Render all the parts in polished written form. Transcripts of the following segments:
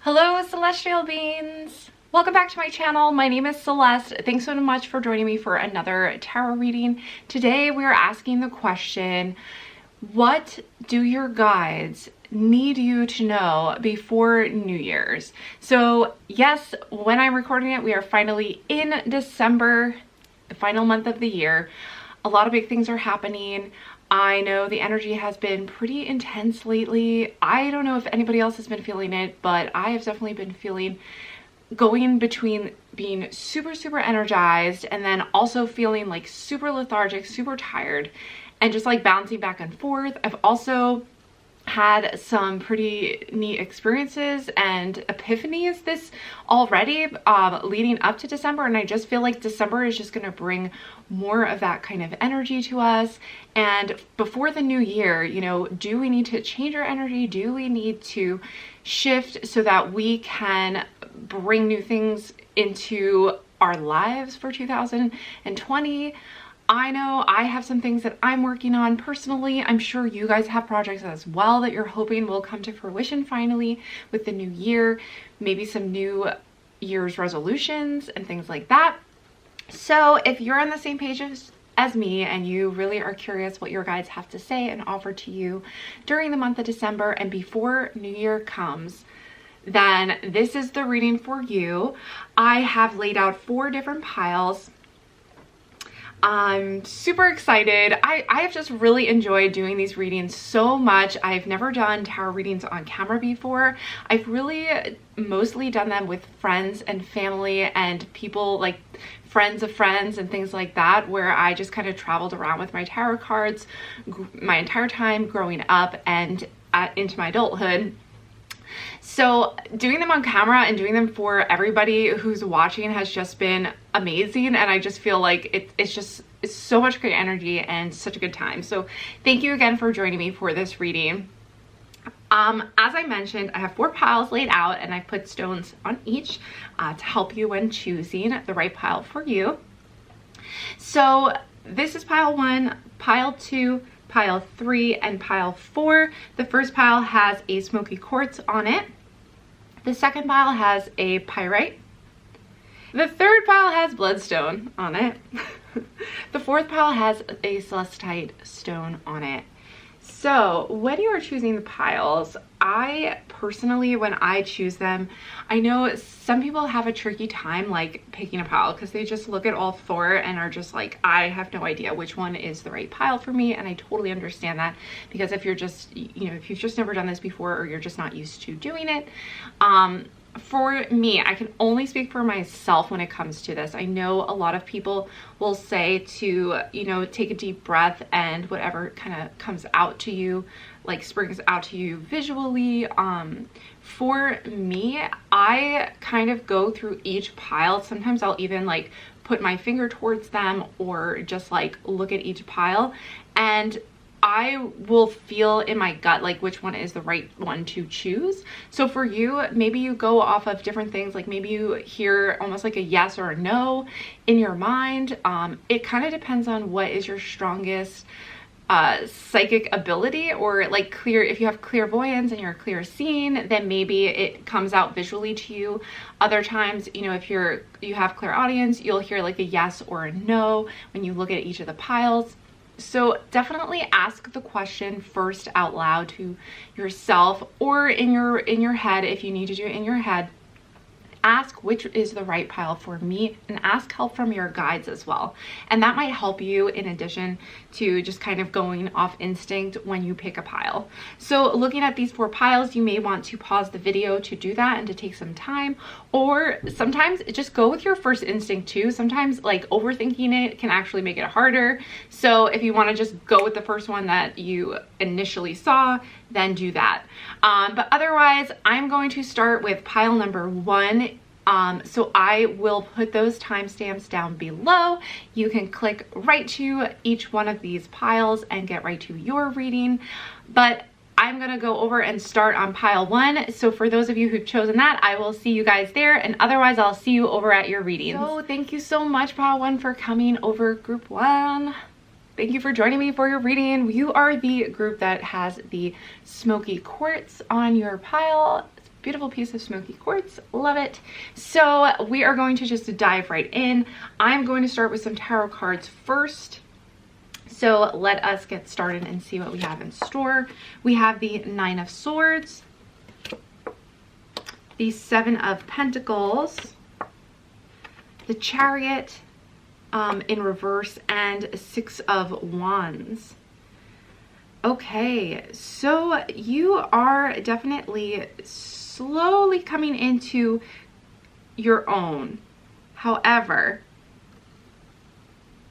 Hello celestial beings! Welcome back to my channel. My name is Celeste. Thanks so much for joining me for another tarot reading. Today we are asking the question, what do your guides need you to know before New Year's? So yes, when I'm recording it, we are finally in December, the final month of the year. A lot of big things are happening. I know the energy has been pretty intense lately. I don't know if anybody else has been feeling it, but I have definitely been feeling going between being super energized and then also feeling like super lethargic, super tired, and just like bouncing back and forth. I've also had some pretty neat experiences and epiphanies this already leading up to December, and I just feel like December is just going to bring more of that kind of energy to us. And before the new year, you know, do we need to change our energy? Do we need to shift so that we can bring new things into our lives for 2020? I know I have some things that I'm working on personally. I'm sure you guys have projects as well that you're hoping will come to fruition finally with the new year, maybe some new year's resolutions and things like that. So if you're on the same page as me and you really are curious what your guides have to say and offer to you during the month of December and before New Year comes, then this is the reading for you. I have laid out 4 different piles. I'm super excited. I have just really enjoyed doing these readings so much. I've never done tarot readings on camera before. I've really mostly done them with friends and family and people like friends of friends and things like that, where I just kind of traveled around with my tarot cards my entire time growing up and into my adulthood. So doing them on camera and doing them for everybody who's watching has just been amazing, and I just feel like it's so much great energy and such a good time. So thank you again for joining me for this reading. As I mentioned, I have 4 piles laid out and I put stones on each to help you when choosing the right pile for you. So this is pile 1, pile 2, pile 3, and pile 4. The first pile has a Smoky Quartz on it. The second pile has a Pyrite. The third pile has Bloodstone on it. The fourth pile has a Celestite stone on it. So when you are choosing the piles, I personally, when I choose them, I know some people have a tricky time like picking a pile because they just look at all 4 and are just like, I have no idea which one is the right pile for me. And I totally understand that, because if you're just, you know, if you've just never done this before or you're just not used to doing it, for me, I can only speak for myself when it comes to this. I know a lot of people will say to, you know, take a deep breath and whatever kind of comes out to you, like springs out to you visually. For me, I kind of go through each pile. Sometimes I'll even like put my finger towards them or just like look at each pile, and I will feel in my gut like which one is the right one to choose. So for you, maybe you go off of different things, like maybe you hear almost like a yes or a no in your mind. It kind of depends on what is your strongest psychic ability, or like clear, if you have clairvoyance and you're clear seeing, then maybe it comes out visually to you. Other times, you know, if you have clairaudience, you'll hear like a yes or a no when you look at each of the piles. So definitely ask the question first out loud to yourself, or in your head if you need to do it in your head. Ask which is the right pile for me, and ask help from your guides as well. And that might help you in addition to just kind of going off instinct when you pick a pile. So looking at these 4 piles, you may want to pause the video to do that and to take some time, or sometimes just go with your first instinct too. Sometimes like overthinking it can actually make it harder. So if you want to just go with the first one that you initially saw, then do that. But otherwise, I'm going to start with pile number 1. So I will put those timestamps down below. You can click right to each one of these piles and get right to your reading. But I'm gonna go over and start on pile 1. So for those of you who've chosen that, I will see you guys there, and otherwise I'll see you over at your readings. So thank you so much, pile 1, for coming over, group 1. Thank you for joining me for your reading. You are the group that has the Smoky Quartz on your pile. It's beautiful piece of Smoky quartz. Love it. So we are going to just dive right in. I'm going to start with some tarot cards first. So let us get started and see what we have in store. We have the Nine of Swords, the Seven of Pentacles, the Chariot in reverse, and Six of Wands. Okay, so you are definitely slowly coming into your own. However,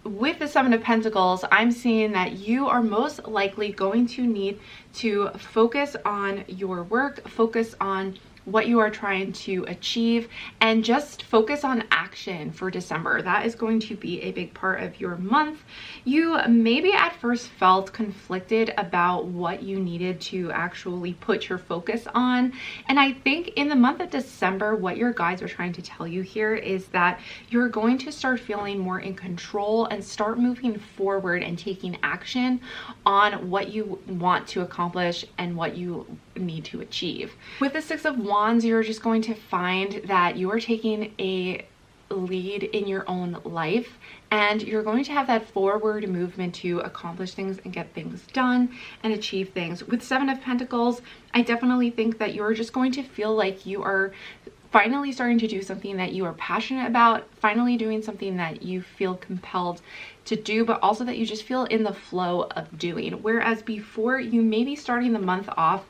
with the Seven of Pentacles, I'm seeing that you are most likely going to need to focus on your work, focus on what you are trying to achieve, and just focus on action for December. That is going to be a big part of your month. You maybe at first felt conflicted about what you needed to actually put your focus on. And I think in the month of December, what your guides are trying to tell you here is that you're going to start feeling more in control and start moving forward and taking action on what you want to accomplish and what you need to achieve. With the Six of Wands, you're just going to find that you are taking a lead in your own life, and you're going to have that forward movement to accomplish things and get things done and achieve things. With Seven of Pentacles, I definitely think that you're just going to feel like you are finally starting to do something that you are passionate about, finally doing something that you feel compelled to do, but also that you just feel in the flow of doing. Whereas before, you may be starting the month off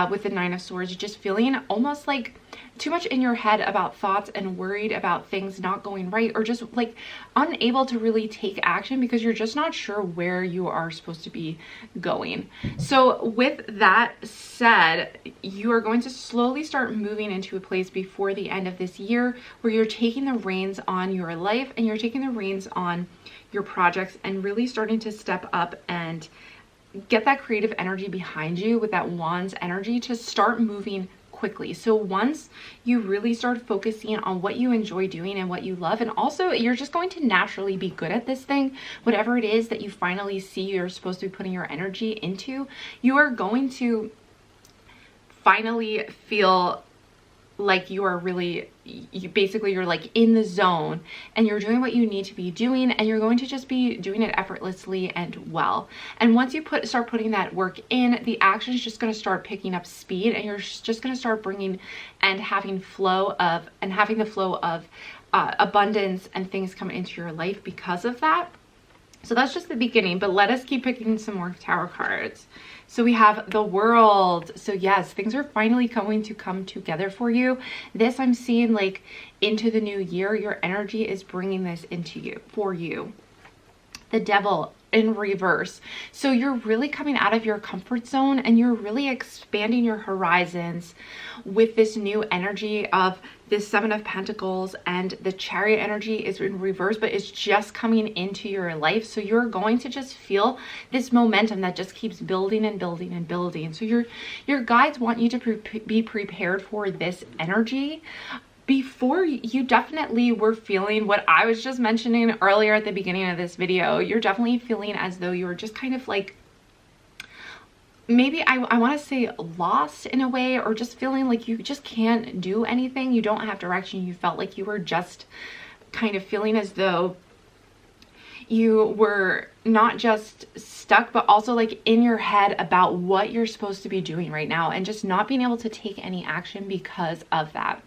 with the Nine of Swords, just feeling almost like too much in your head about thoughts and worried about things not going right, or just like unable to really take action because you're just not sure where you are supposed to be going. So with that said, you are going to slowly start moving into a place before the end of this year where you're taking the reins on your life and you're taking the reins on your projects and really starting to step up and get that creative energy behind you with that Wands energy to start moving quickly. So once you really start focusing on what you enjoy doing and what you love, and also you're just going to naturally be good at this thing, whatever it is that you finally see you're supposed to be putting your energy into, you are going to finally feel like you are really, you're like in the zone and you're doing what you need to be doing, and you're going to just be doing it effortlessly and well. And once you start putting that work in, the action is just going to start picking up speed, and you're just going to start bringing and having the flow of abundance and things come into your life because of that. So that's just the beginning, but let us keep picking some more tarot cards. So we have the World. So yes, things are finally going to come together for you. This I'm seeing like into the new year, your energy is bringing this into you, for you. The Devil in reverse. So you're really coming out of your comfort zone and you're really expanding your horizons with this new energy of this Seven of Pentacles, and the Chariot energy is in reverse, but it's just coming into your life. So you're going to just feel this momentum that just keeps building and building and building. So your guides want you to be prepared for this energy. Before, you definitely were feeling what I was just mentioning earlier at the beginning of this video. You're definitely feeling as though you were just kind of like, maybe I want to say lost in a way, or just feeling like you just can't do anything. You don't have direction. You felt like you were just kind of feeling as though you were not just stuck, but also like in your head about what you're supposed to be doing right now, and just not being able to take any action because of that.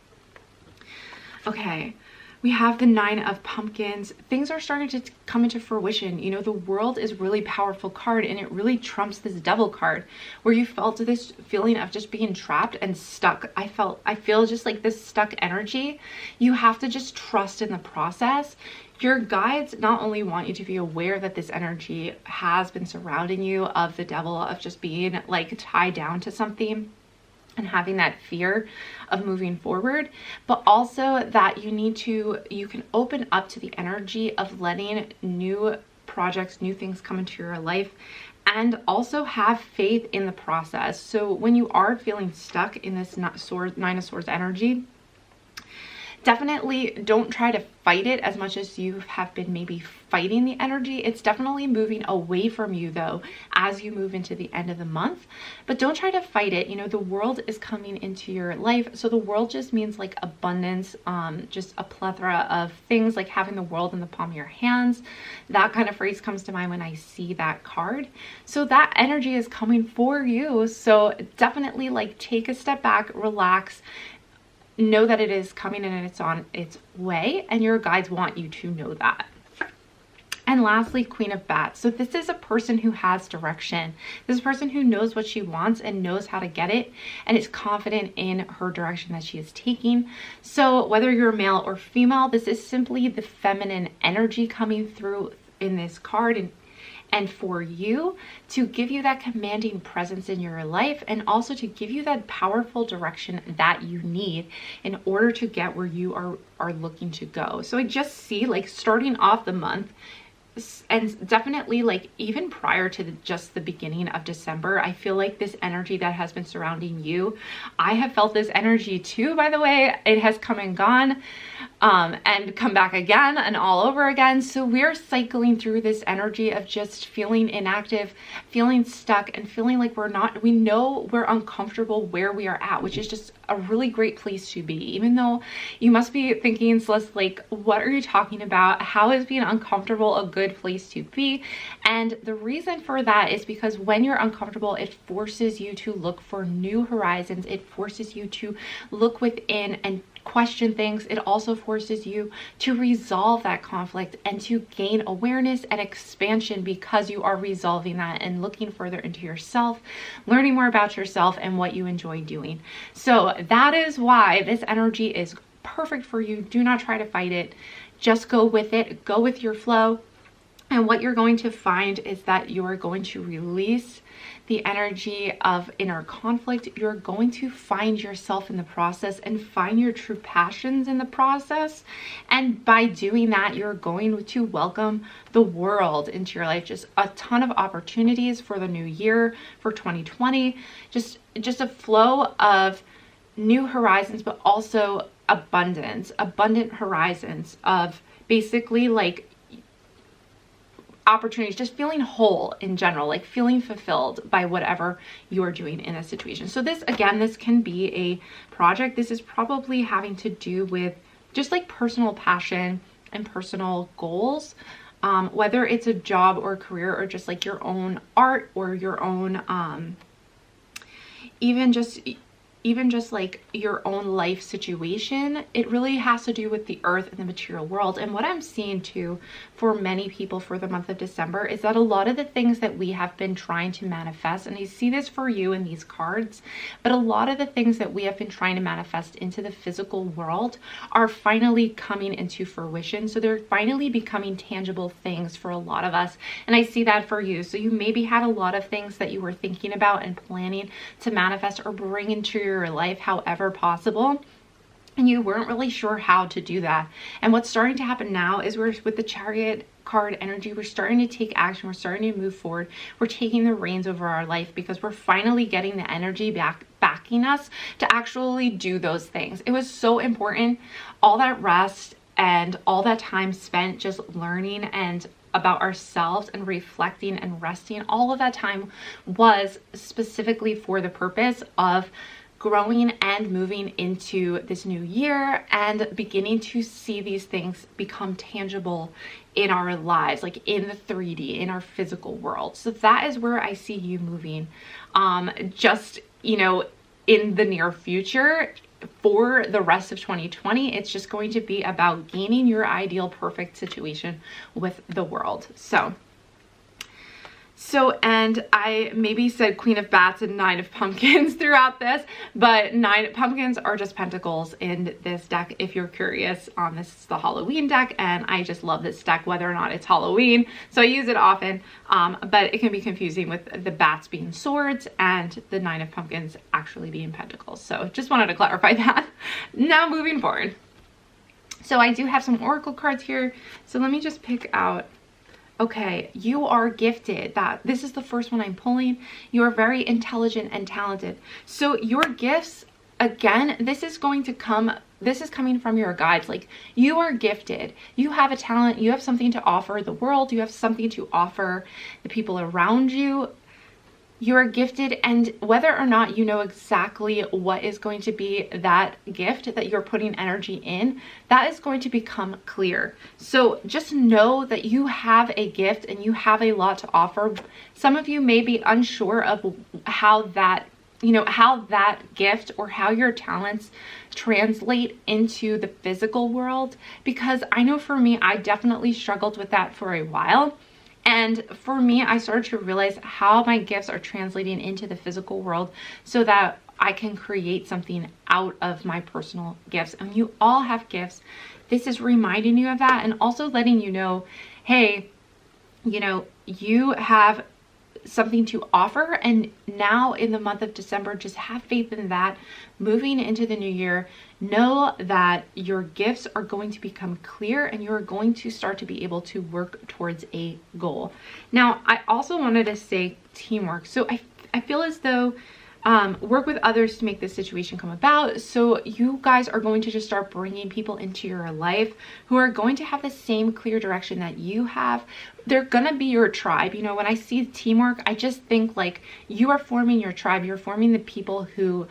Okay, we have the Nine of Pumpkins. Things are starting to come into fruition. You know, the World is a really powerful card, and it really trumps this Devil card, where you felt this feeling of just being trapped and stuck. I feel just like this stuck energy. You have to just trust in the process. Your guides not only want you to be aware that this energy has been surrounding you of the Devil, of just being like tied down to something and having that fear of moving forward, but also that you can open up to the energy of letting new projects, new things come into your life, and also have faith in the process. So when you are feeling stuck in this Nine of Swords energy, Definitely don't try to fight it as much as you have been maybe fighting the energy. It's definitely moving away from you though as you move into the end of the month, but don't try to fight it. You know, the world is coming into your life. So the world just means like abundance, just a plethora of things, like having the world in the palm of your hands. That kind of phrase comes to mind when I see that card. So that energy is coming for you. So definitely like take a step back, relax, know that it is coming and it's on its way, and your guides want you to know that. And lastly, Queen of Bats. So this is a person who has direction. This is a person who knows what she wants and knows how to get it and is confident in her direction that she is taking. So whether you're male or female, this is simply the feminine energy coming through in this card, and for you to give you that commanding presence in your life, and also to give you that powerful direction that you need in order to get where you are looking to go. So I just see like starting off the month, and definitely like even prior to just the beginning of December, I feel like this energy that has been surrounding you, I have felt this energy too, by the way. It has come and gone, and come back again and all over again. So we're cycling through this energy of just feeling inactive, feeling stuck, and feeling like we know we're uncomfortable where we are at, which is just a really great place to be. Even though you must be thinking, Celeste, like, what are you talking about? How is being uncomfortable a good place to be? And the reason for that is because when you're uncomfortable, it forces you to look for new horizons. It forces you to look within and question things. It also forces you to resolve that conflict and to gain awareness and expansion, because you are resolving that and looking further into yourself, learning more about yourself and what you enjoy doing. So that is why this energy is perfect for you. Do not try to fight it. Just go with it. Go with your flow. And what you're going to find is that you're going to release the energy of inner conflict. You're going to find yourself in the process and find your true passions in the process. And by doing that, you're going to welcome the world into your life. Just a ton of opportunities for the new year, for 2020. Just a flow of new horizons, but also abundant horizons of basically like opportunities, just feeling whole in general, like feeling fulfilled by whatever you're doing in a situation. So this, again, this can be a project. This is probably having to do with just like personal passion and personal goals, whether it's a job or a career, or just like your own art or your own, even just like your own life situation. It really has to do with the earth and the material world. And what I'm seeing too for many people for the month of December is that a lot of the things that we have been trying to manifest, and I see this for you in these cards, but a lot of the things that we have been trying to manifest into the physical world are finally coming into fruition. So they're finally becoming tangible things for a lot of us. And I see that for you. So you maybe had a lot of things that you were thinking about and planning to manifest or bring into your life however possible, and you weren't really sure how to do that. And what's starting to happen now is we're with the Chariot card energy, we're starting to take action, we're starting to move forward, we're taking the reins over our life, because we're finally getting the energy backing us to actually do those things. It was so important, all that rest and all that time spent just learning and about ourselves and reflecting and resting. All of that time was specifically for the purpose of growing and moving into this new year and beginning to see these things become tangible in our lives, like in the 3D, in our physical world. So that is where I see you moving, just, you know, in the near future. For the rest of 2020, it's just going to be about gaining your ideal perfect situation with the world. So, and I maybe said Queen of Bats and Nine of Pumpkins throughout this, but Nine pumpkins are just pentacles in this deck, if you're curious. This is the Halloween deck, and I just love this deck, whether or not it's Halloween. So I use it often, but it can be confusing with the bats being swords and the Nine of Pumpkins actually being pentacles. So just wanted to clarify that. Now moving forward. So I do have some oracle cards here. So let me just pick out. Okay, you are gifted. This is the first one I'm pulling. You are very intelligent and talented. So your gifts again, this is coming from your guides. Like, you are gifted, you have a talent, you have something to offer the world, you have something to offer the people around you. You are gifted, and whether or not you know exactly what is going to be that gift that you're putting energy in, that is going to become clear. So just know that you have a gift and you have a lot to offer. Some of you may be unsure of how that gift or how your talents translate into the physical world, because I know for me, I definitely struggled with that for a while. And for me, I started to realize how my gifts are translating into the physical world so that I can create something out of my personal gifts. And you all have gifts. This is reminding you of that, and also letting you know, hey, you have something to offer. And now in the month of December, just have faith in that. Moving into the new year, know that your gifts are going to become clear and you're going to start to be able to work towards a goal. Now, I also wanted to say teamwork. So I feel as though work with others to make this situation come about. So you guys are going to just start bringing people into your life who are going to have the same clear direction that you have. They're gonna be your tribe. When I see teamwork, I just think like you are forming your tribe. You're forming the people who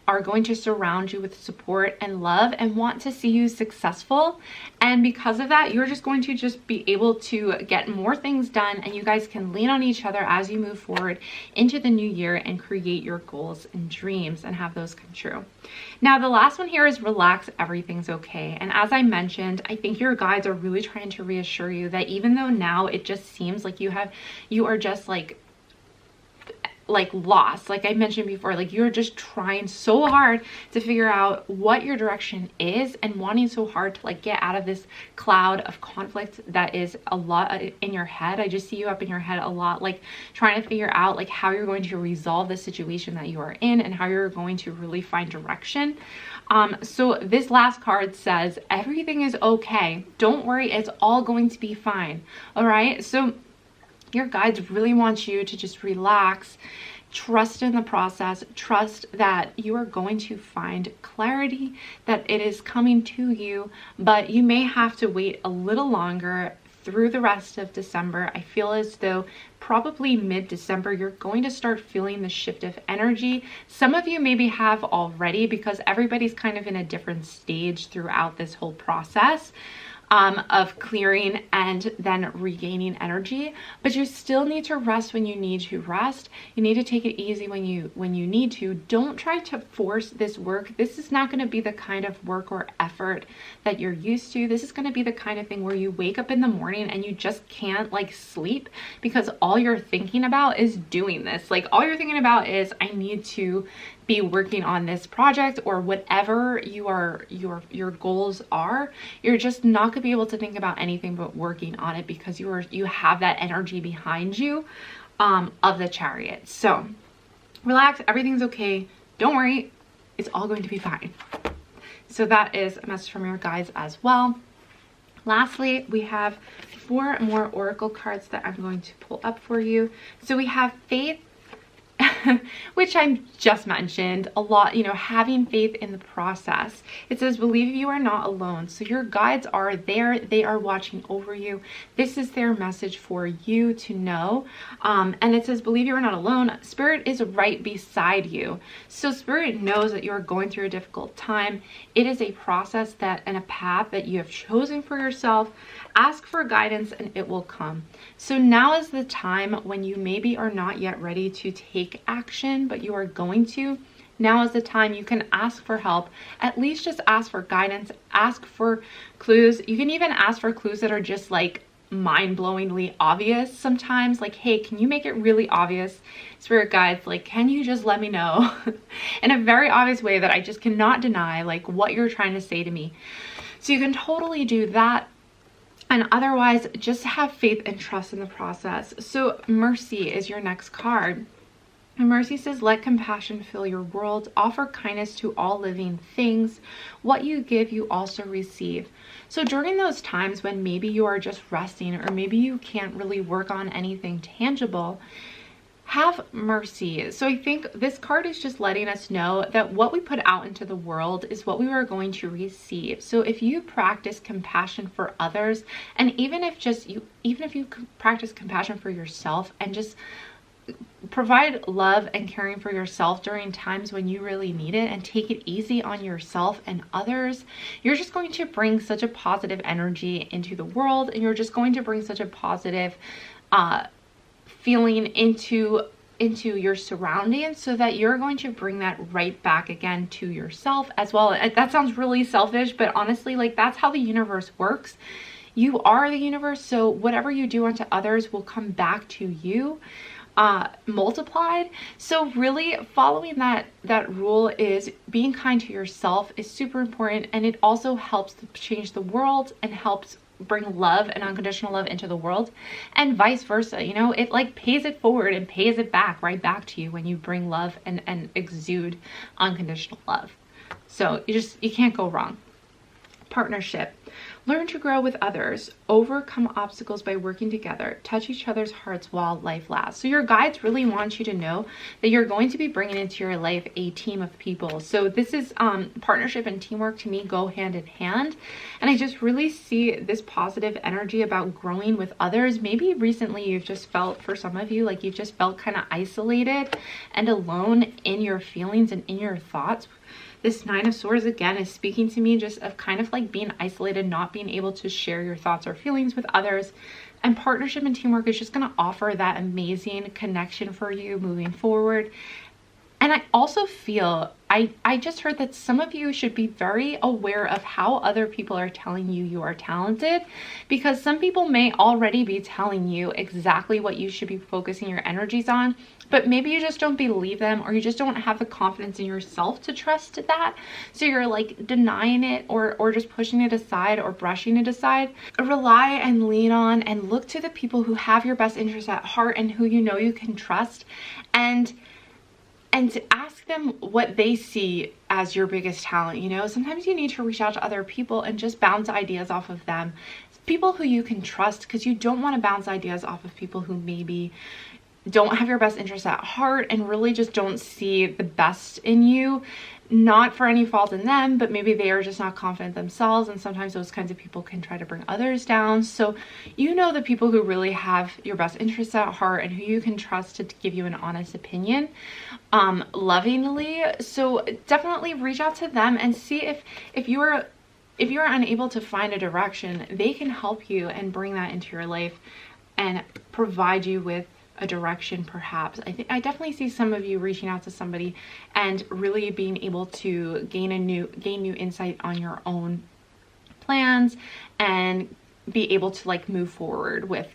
are going to surround you with support and love and want to see you successful. And because of that, you're just going to just be able to get more things done, and you guys can lean on each other as you move forward into the new year and create your goals and dreams and have those come true. Now, the last one here is relax, everything's okay. And as I mentioned, I think your guides are really trying to reassure you that even though now it just seems like you are just like lost, like I mentioned before, like you're just trying so hard to figure out what your direction is and wanting so hard to like get out of this cloud of conflict that is a lot in your head. I just see you up in your head a lot, like trying to figure out like how you're going to resolve the situation that you are in and how you're going to really find direction. So this last card says everything is okay, don't worry, it's all going to be fine. All right, so your guides really want you to just relax, trust in the process, trust that you are going to find clarity, that it is coming to you, but you may have to wait a little longer through the rest of December. I feel as though probably mid-December, you're going to start feeling the shift of energy. Some of you maybe have already, because everybody's kind of in a different stage throughout this whole process of clearing and then regaining energy, but you still need to rest when you need to rest. You need to take it easy when you need to. Don't try to force this work. This is not going to be the kind of work or effort that you're used to. This is going to be the kind of thing where you wake up in the morning and you just can't like sleep because all you're thinking about is doing this. Like all you're thinking about is I need to be working on this project or whatever your goals are. You're just not going to be able to think about anything but working on it because you have that energy behind you of the Chariot. So relax, everything's okay, don't worry, it's all going to be fine. So that is a message from your guides as well. Lastly, we have 4 more oracle cards that I'm going to pull up for you. So we have faith, which I just mentioned a lot, having faith in the process. It says, believe you are not alone. So your guides are there. They are watching over you. This is their message for you to know. And it says, believe you are not alone. Spirit is right beside you. So Spirit knows that you are going through a difficult time. It is a process and a path that you have chosen for yourself. Ask for guidance and it will come. So now is the time when you maybe are not yet ready to take action, but you are going to. Now is the time you can ask for help. At least just ask for guidance, ask for clues. You can even ask for clues that are just like mind-blowingly obvious sometimes, like, hey, can you make it really obvious? Spirit guides, like, can you just let me know in a very obvious way that I just cannot deny like what you're trying to say to me. So you can totally do that. And otherwise, just have faith and trust in the process. So mercy is your next card. And mercy says, let compassion fill your world. Offer kindness to all living things. What you give, you also receive. So during those times when maybe you are just resting or maybe you can't really work on anything tangible, have mercy. So I think this card is just letting us know that what we put out into the world is what we are going to receive. So if you practice compassion for others, and even if you practice compassion for yourself and just provide love and caring for yourself during times when you really need it, and take it easy on yourself and others, you're just going to bring such a positive energy into the world, and you're just going to bring such a positive feeling into your surroundings, so that you're going to bring that right back again to yourself as well. That sounds really selfish, but honestly, like, that's how the universe works. You are the universe, so whatever you do unto others will come back to you multiplied. So really following that rule is being kind to yourself is super important, and it also helps to change the world and helps bring love and unconditional love into the world, and vice versa. You know, it like pays it forward and pays it back right back to you when you bring love and exude unconditional love. So you can't go wrong. Partnership. Learn to grow with others, overcome obstacles by working together, touch each other's hearts while life lasts. So your guides really want you to know that you're going to be bringing into your life a team of people. So this is partnership and teamwork, to me, go hand in hand. And I just really see this positive energy about growing with others. Maybe recently you've just felt, for some of you, like you've just felt kind of isolated and alone in your feelings and in your thoughts. This Nine of Swords again is speaking to me just of kind of like being isolated, not being able to share your thoughts or feelings with others. And partnership and teamwork is just going to offer that amazing connection for you moving forward. And I also feel, I just heard that some of you should be very aware of how other people are telling you you are talented, because some people may already be telling you exactly what you should be focusing your energies on, but maybe you just don't believe them, or you just don't have the confidence in yourself to trust that. So you're like denying it or just pushing it aside or brushing it aside. Rely and lean on and look to the people who have your best interests at heart and who you know you can trust, and to ask them what they see as your biggest talent. You know, sometimes you need to reach out to other people and just bounce ideas off of them. People who you can trust, because you don't want to bounce ideas off of people who maybe don't have your best interests at heart and really just don't see the best in you. Not for any fault in them, but maybe they are just not confident themselves, and sometimes those kinds of people can try to bring others down. So you know the people who really have your best interests at heart and who you can trust to give you an honest opinion lovingly. So definitely reach out to them and see if you're unable to find a direction, they can help you and bring that into your life and provide you with a direction. Perhaps I definitely see some of you reaching out to somebody and really being able to gain new insight on your own plans and be able to like move forward with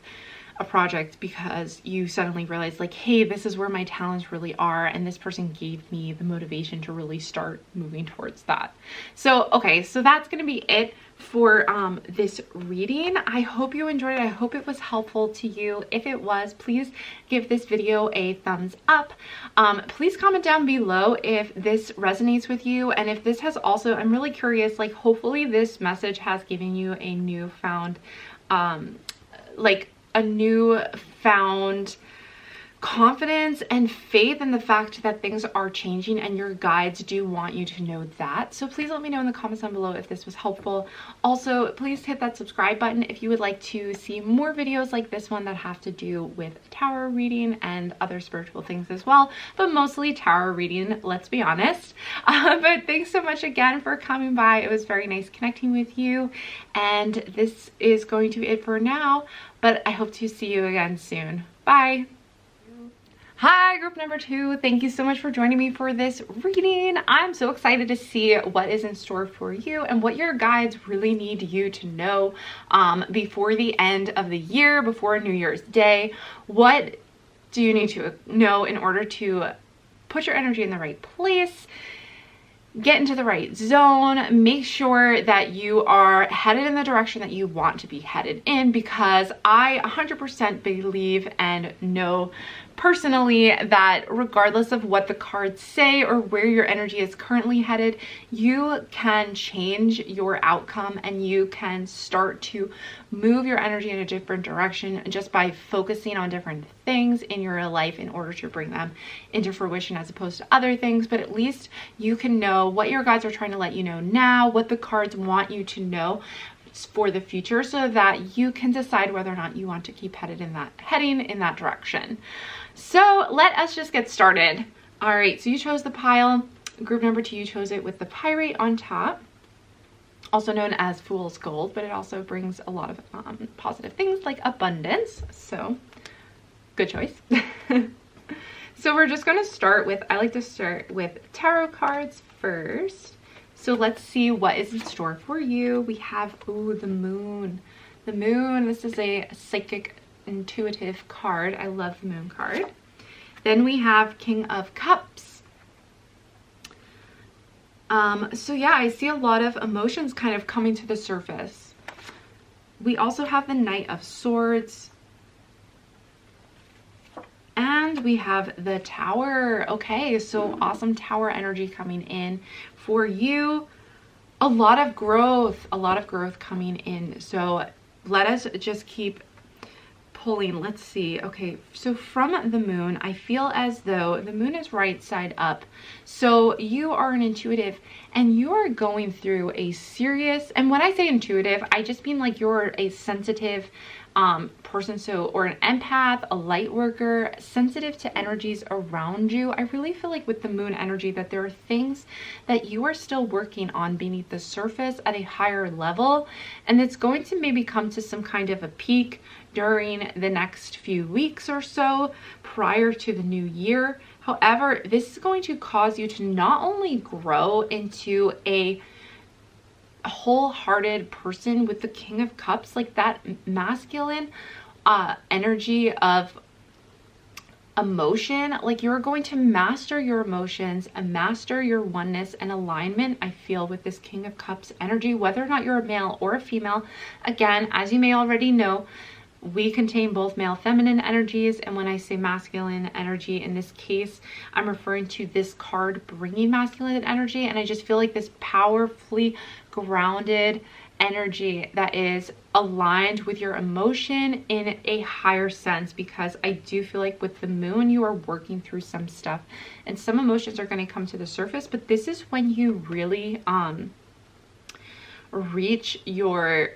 a project, because you suddenly realize like, hey, this is where my talents really are, and this person gave me the motivation to really start moving towards that. So okay, so that's gonna be it for this reading. I hope you enjoyed it. I hope it was helpful to you. If it was, please give this video a thumbs up. Please comment down below if this resonates with you, and if this has also, I'm really curious, like hopefully this message has given you a newfound confidence and faith in the fact that things are changing, and your guides do want you to know that. So please let me know in the comments down below if this was helpful. Also, please hit that subscribe button if you would like to see more videos like this one that have to do with tarot reading and other spiritual things as well, but mostly tarot reading, let's be honest. But thanks so much again for coming by. It was very nice connecting with you, and this is going to be it for now, but I hope to see you again soon. Bye. Hi, group number 2. Thank you so much for joining me for this reading. I'm so excited to see what is in store for you and what your guides really need you to know before the end of the year, before New Year's Day. What do you need to know in order to put your energy in the right place, get into the right zone, make sure that you are headed in the direction that you want to be headed in? Because I 100% believe and know personally that regardless of what the cards say or where your energy is currently headed, you can change your outcome and you can start to move your energy in a different direction just by focusing on different things in your life in order to bring them into fruition as opposed to other things. But at least you can know what your guides are trying to let you know now, what the cards want you to know for the future, so that you can decide whether or not you want to keep heading in that direction. So let us just get started. All right, so you chose the pile. Group number 2, you chose it with the Pyrite on top, also known as Fool's Gold, but it also brings a lot of positive things like abundance. So good choice. So we're just going to start with, I like to start with tarot cards first. So let's see what is in store for you. We have, ooh, the moon. The moon, this is a psychic intuitive card. I love the moon card. Then we have King of Cups. So yeah, I see a lot of emotions kind of coming to the surface. We also have the Knight of Swords. And we have the Tower. Okay, so awesome Tower energy coming in for you. A lot of growth coming in. So let us just keep pulling. Let's see. Okay, so from the moon, I feel as though the moon is right side up. So you are an intuitive and you are going through a serious, and when I say intuitive, I just mean like you're a sensitive person, so, or an empath, a light worker, sensitive to energies around you. I really feel like with the moon energy that there are things that you are still working on beneath the surface at a higher level, and it's going to maybe come to some kind of a peak during the next few weeks or so prior to the new year. However, this is going to cause you to not only grow into a wholehearted person with the King of Cups, like that masculine energy of emotion, like you're going to master your emotions and master your oneness and alignment, I feel, with this King of Cups energy, whether or not you're a male or a female. Again, as you may already know, we contain both male feminine energies, and when I say masculine energy in this case, I'm referring to this card bringing masculine energy. And I just feel like this powerfully grounded energy that is aligned with your emotion in a higher sense, because I do feel like with the moon you are working through some stuff and some emotions are going to come to the surface, but this is when you really reach your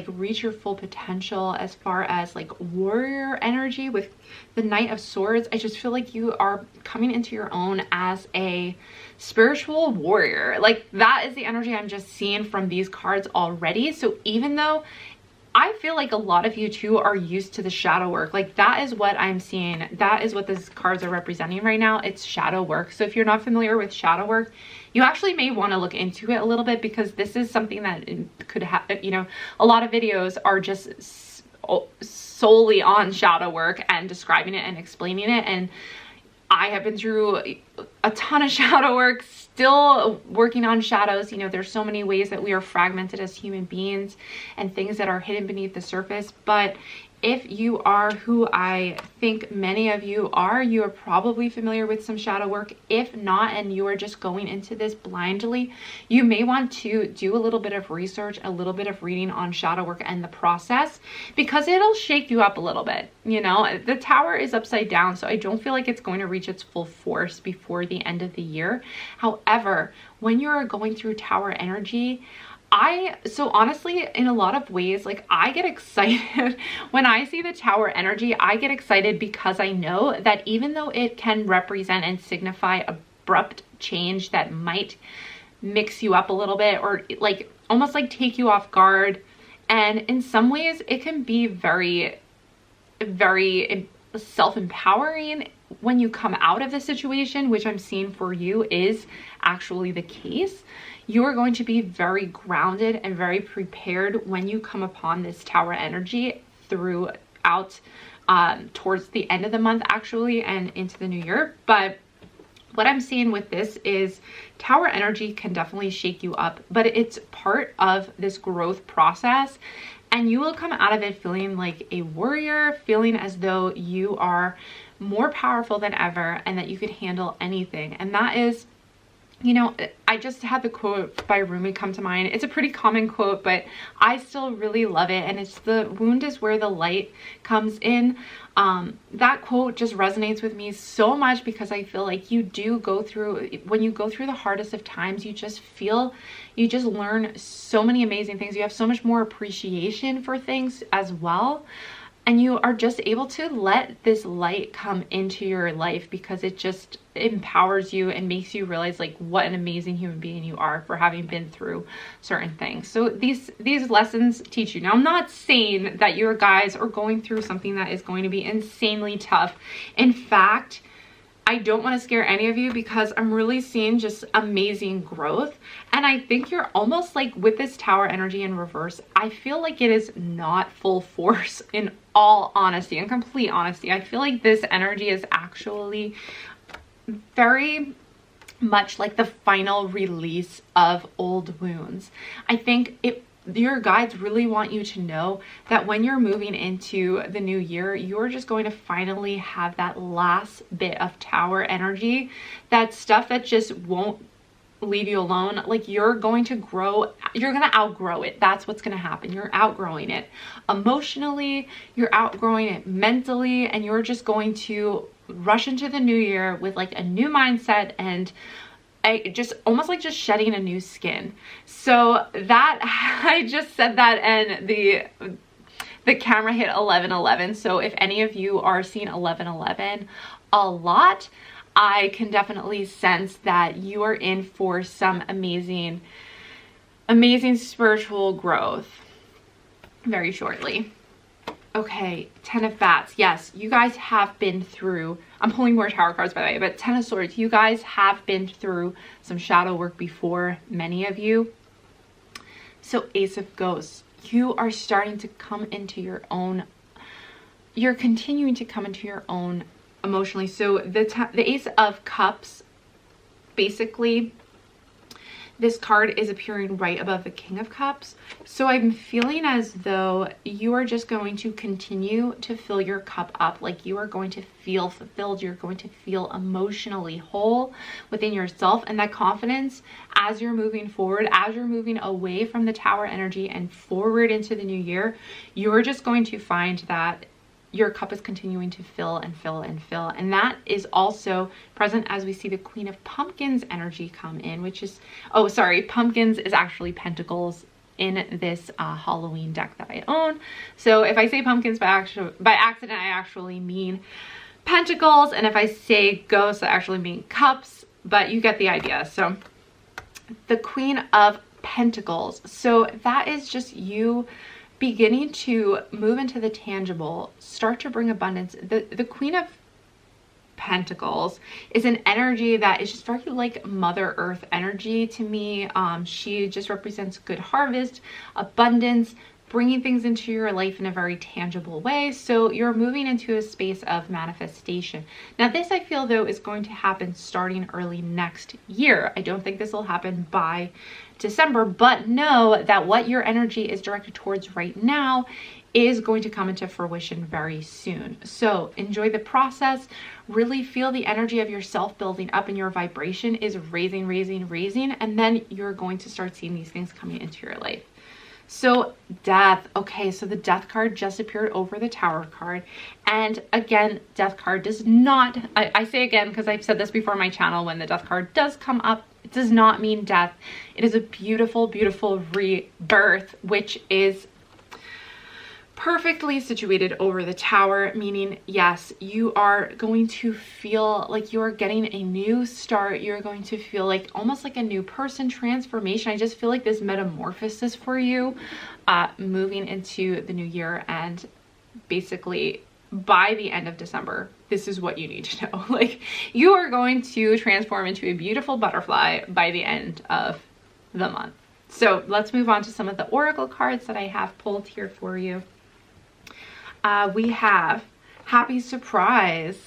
reach your full potential as far as like warrior energy. With the Knight of Swords, I just feel like you are coming into your own as a spiritual warrior. Like that is the energy I'm just seeing from these cards already. So even though I feel like a lot of you too are used to the shadow work, like that is what I'm seeing. That is what these cards are representing right now. It's shadow work. So if you're not familiar with shadow work, you actually may want to look into it a little bit, because this is something that could have, you know, a lot of videos are just solely on shadow work and describing it and explaining it. And I have been through a ton of shadow work, still working on shadows. You know, there's so many ways that we are fragmented as human beings and things that are hidden beneath the surface. But if you are who I think many of you are probably familiar with some shadow work. If not, and you are just going into this blindly, you may want to do a little bit of research, a little bit of reading on shadow work and the process, because it'll shake you up a little bit. You know, the Tower is upside down, so I don't feel like it's going to reach its full force before the end of the year. However, when you're going through Tower energy, so honestly, in a lot of ways, like I get excited when I see the Tower energy. I get excited because I know that even though it can represent and signify abrupt change that might mix you up a little bit, or like almost like take you off guard, and in some ways it can be very, very self-empowering when you come out of the situation, which I'm seeing for you is actually the case. You are going to be very grounded and very prepared when you come upon this Tower energy throughout towards the end of the month actually and into the new year. But what I'm seeing with this is Tower energy can definitely shake you up, but it's part of this growth process. and you will come out of it feeling like a warrior, feeling as though you are more powerful than ever and that you could handle anything. And that is, you know, I just had the quote by Rumi come to mind. It's a pretty common quote, but I still really love it. And it's, the wound is where the light comes in. That quote just resonates with me so much because I feel like you do go through, when you go through the hardest of times, you just learn so many amazing things. You have so much more appreciation for things as well. And you are just able to let this light come into your life because it just empowers you and makes you realize like what an amazing human being you are for having been through certain things. So these lessons teach you. Now, I'm not saying that your guys are going through something that is going to be insanely tough. In fact, I don't want to scare any of you because I'm really seeing just amazing growth. And I think you're almost like with this Tower energy in reverse, I feel like it is not full force in all honesty and complete honesty. I feel like this energy is actually very much like the final release of old wounds. I think your guides really want you to know that when you're moving into the new year, you're just going to finally have that last bit of Tower energy, that stuff that just won't leave you alone. Like you're going to grow, you're going to outgrow it. That's what's going to happen. You're outgrowing it emotionally, you're outgrowing it mentally, and you're just going to rush into the new year with like a new mindset and just almost like just shedding a new skin. So that, I just said that and the camera hit 11:11. So if any of you are seeing 11:11 a lot, I can definitely sense that you are in for some amazing spiritual growth very shortly. Okay, Ten of Bats. Yes, you guys have been through, I'm pulling more Tower cards by the way, but Ten of Swords, you guys have been through some shadow work before, many of you. So Ace of Ghosts, you are starting to come into your own, you're continuing to come into your own emotionally. So the Ace of Cups, basically, this card is appearing right above the King of Cups. So I'm feeling as though you are just going to continue to fill your cup up. Like you are going to feel fulfilled. You're going to feel emotionally whole within yourself. And that confidence as you're moving forward, as you're moving away from the Tower energy and forward into the new year, you're just going to find that your cup is continuing to fill and fill and fill. And that is also present as we see the Queen of Pumpkins energy come in, which is, oh, sorry, Pumpkins is actually Pentacles in this Halloween deck that I own. So if I say pumpkins by accident, I actually mean Pentacles. And if I say ghosts, I actually mean cups, but you get the idea. So the Queen of Pentacles. So that is just you beginning to move into the tangible, start to bring abundance. The Queen of Pentacles is an energy that is just very like Mother Earth energy to me. She just represents good harvest, abundance, bringing things into your life in a very tangible way. So you're moving into a space of manifestation. Now this, I feel though, is going to happen starting early next year. I don't think this will happen by December, but know that what your energy is directed towards right now is going to come into fruition very soon. So enjoy the process, really feel the energy of yourself building up, and your vibration is raising, and then you're going to start seeing these things coming into your life. So Death. Okay, so the Death card just appeared over the Tower card. And again, Death card does not, I say again because I've said this before on my channel, when the Death card does come up, it does not mean death. It is a beautiful, beautiful rebirth, which is perfectly situated over the Tower, meaning yes, you are going to feel like you are getting a new start. You're going to feel like almost like a new person, transformation. I just feel like this metamorphosis for you moving into the new year, and basically by the end of December, this is what you need to know. Like you are going to transform into a beautiful butterfly by the end of the month. So let's move on to some of the oracle cards that I have pulled here for you. We have Happy Surprise.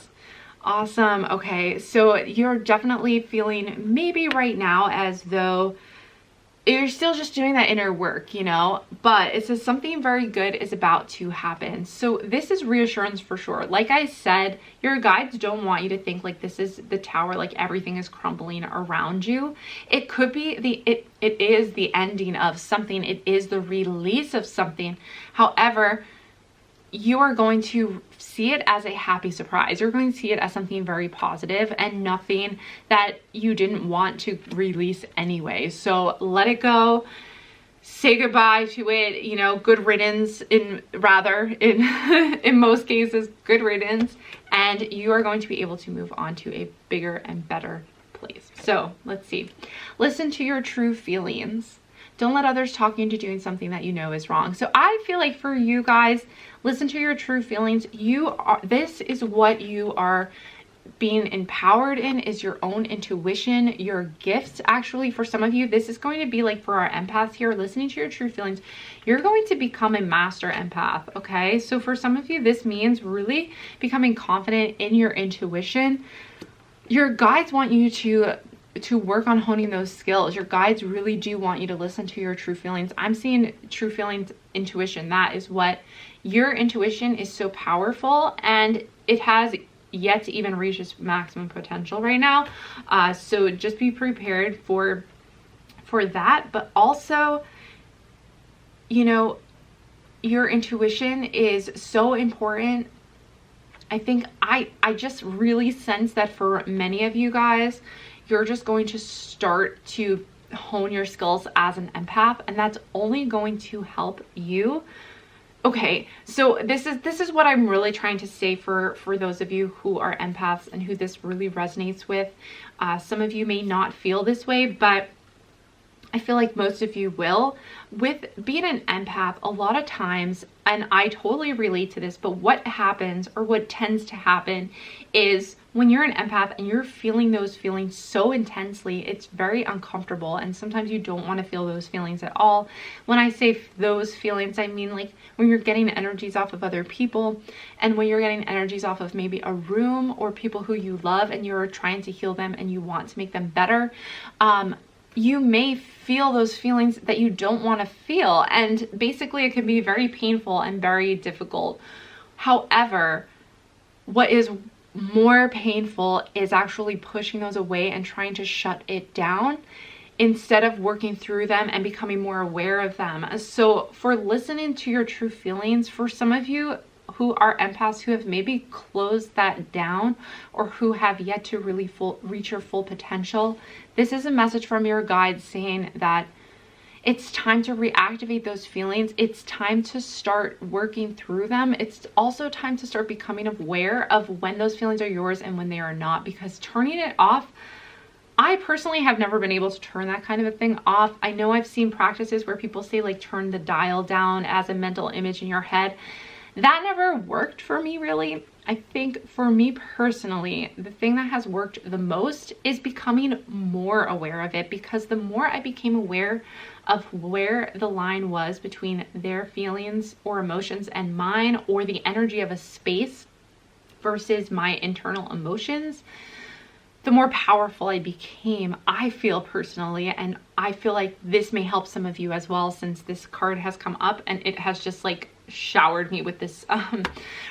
Awesome. Okay, so you're definitely feeling maybe right now as though you're still just doing that inner work, you know, but it says something very good is about to happen. So this is reassurance for sure. Like I said, your guides don't want you to think like this is the tower, like everything is crumbling around you. It could be it is the ending of something. It is the release of something. However, you are going to see it as a happy surprise. You're going to see it as something very positive and nothing that you didn't want to release anyway. So let it go, say goodbye to it, you know, good riddance in most cases, good riddance, and you are going to be able to move on to a bigger and better place. So let's see. Listen to your true feelings. Don't let others talk you into doing something that you know is wrong. So I feel like for you guys, listen to your true feelings. This is what you are being empowered in, is your own intuition, your gifts. Actually, for some of you, this is going to be like for our empaths here, listening to your true feelings, you're going to become a master empath, okay? So for some of you, this means really becoming confident in your intuition. Your guides want you to work on honing those skills. Your guides really do want you to listen to your true feelings. I'm seeing true feelings, intuition. That is what your intuition is, so powerful, and it has yet to even reach its maximum potential right now. So just be prepared for that. But also, you know, your intuition is so important. I think I just really sense that for many of you guys, you're just going to start to hone your skills as an empath, and that's only going to help you. Okay, so this is what I'm really trying to say for those of you who are empaths and who this really resonates with. Some of you may not feel this way, but I feel like most of you will. With being an empath, a lot of times, and I totally relate to this, but what happens, or what tends to happen, is when you're an empath and you're feeling those feelings so intensely, it's very uncomfortable, and sometimes you don't want to feel those feelings at all. When I say those feelings, I mean like when you're getting energies off of other people, and when you're getting energies off of maybe a room or people who you love, and you're trying to heal them and you want to make them better. You may feel those feelings that you don't want to feel, and basically it can be very painful and very difficult. However, what is more painful is actually pushing those away and trying to shut it down instead of working through them and becoming more aware of them. So for listening to your true feelings, for some of you who are empaths who have maybe closed that down, or who have yet to really reach your full potential, this is a message from your guides saying that it's time to reactivate those feelings. It's time to start working through them. It's also time to start becoming aware of when those feelings are yours and when they are not, because turning it off, I personally have never been able to turn that kind of a thing off. I know I've seen practices where people say like turn the dial down as a mental image in your head. That never worked for me, really. I think for me personally, the thing that has worked the most is becoming more aware of it, because the more I became aware of where the line was between their feelings or emotions and mine, or the energy of a space versus my internal emotions, the more powerful I became, I feel personally. And I feel like this may help some of you as well, since this card has come up and it has just like showered me with this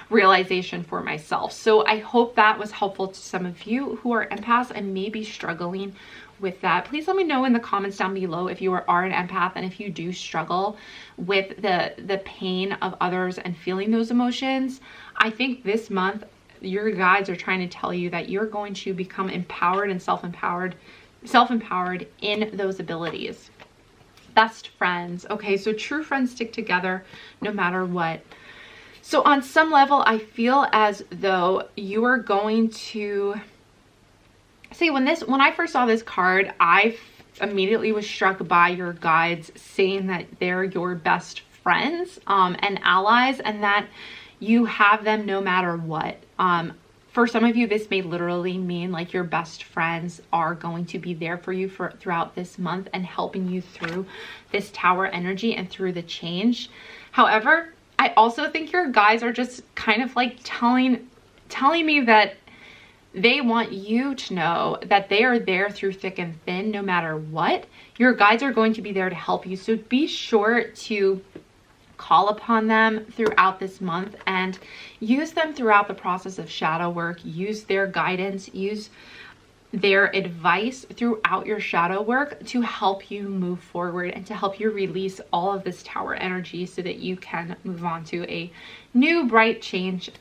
realization for myself. So I hope that was helpful to some of you who are empaths and maybe struggling with that. Please let me know in the comments down below if you are an empath, and if you do struggle with the pain of others and feeling those emotions. I think this month your guides are trying to tell you that you're going to become empowered and self-empowered in those abilities. Best friends. Okay, so true friends stick together no matter what. So on some level, I feel as though you are going to see, when I first saw this card, I immediately was struck by your guides saying that they're your best friends and allies, and that you have them no matter what. For some of you, this may literally mean like your best friends are going to be there for you throughout this month and helping you through this tower energy and through the change. However, I also think your guides are just kind of like telling me that They want you to know that they are there through thick and thin, no matter what. Your guides are going to be there to help you. So be sure to call upon them throughout this month and use them throughout the process of shadow work. Use their guidance, use their advice throughout your shadow work to help you move forward and to help you release all of this tower energy so that you can move on to a new bright change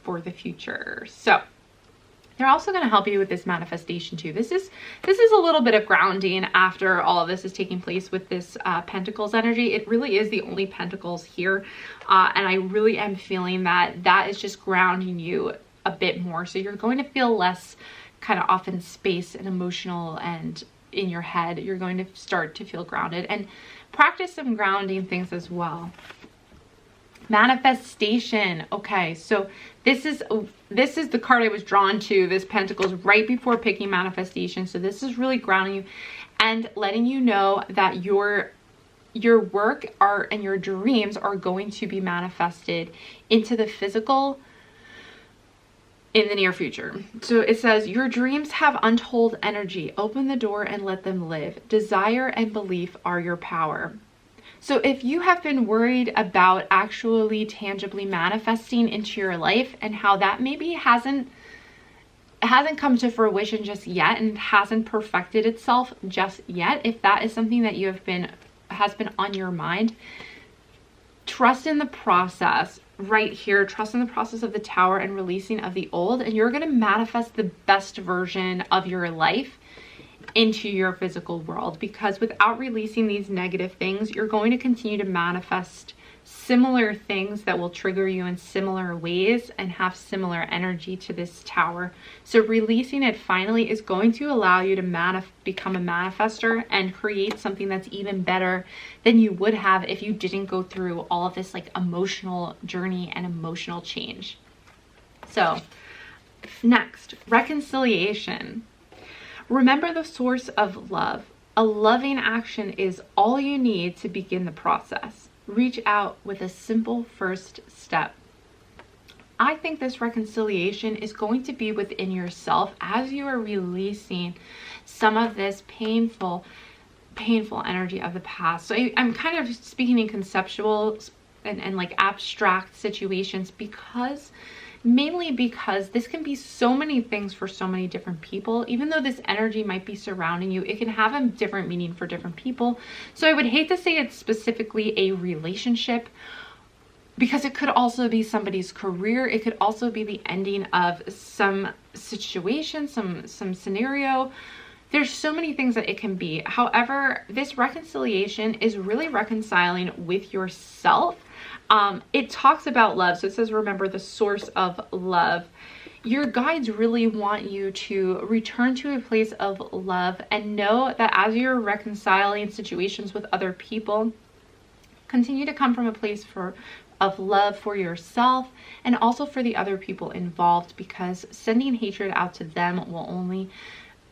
for the future. So they're also going to help you with this manifestation too. This is a little bit of grounding after all of this is taking place with this Pentacles energy. It really is the only Pentacles here. And I really am feeling that is just grounding you a bit more. So you're going to feel less kind of off in space and emotional and in your head. You're going to start to feel grounded and practice some grounding things as well. Manifestation. Okay, so this is the card I was drawn to, this Pentacles, right before picking manifestation. So this is really grounding you and letting you know that your work and your dreams are going to be manifested into the physical in the near future. So it says, your dreams have untold energy. Open the door and let them live. Desire and belief are your power. So if you have been worried about actually tangibly manifesting into your life and how that maybe hasn't come to fruition just yet and hasn't perfected itself just yet, if that is something that has been on your mind, trust in the process right here. Trust in the process of the Tower and releasing of the old, and you're going to manifest the best version of your life into your physical world, because without releasing these negative things, you're going to continue to manifest similar things that will trigger you in similar ways and have similar energy to this Tower. So releasing it finally is going to allow you to become a manifester and create something that's even better than you would have if you didn't go through all of this like emotional journey and emotional change. So next, reconciliation. Remember the source of love. A loving action is all you need to begin the process. Reach out with a simple first step. I think this reconciliation is going to be within yourself as you are releasing some of this painful energy of the past. So I'm kind of speaking in conceptual and like abstract situations, mainly because this can be so many things for so many different people. Even though this energy might be surrounding you, it can have a different meaning for different people. So I would hate to say it's specifically a relationship, because it could also be somebody's career. It could also be the ending of some situation, some scenario. There's so many things that it can be. However, this reconciliation is really reconciling with yourself. It talks about love. So it says, remember the source of love. Your guides really want you to return to a place of love and know that as you're reconciling situations with other people, continue to come from a place of love for yourself and also for the other people involved, because sending hatred out to them will only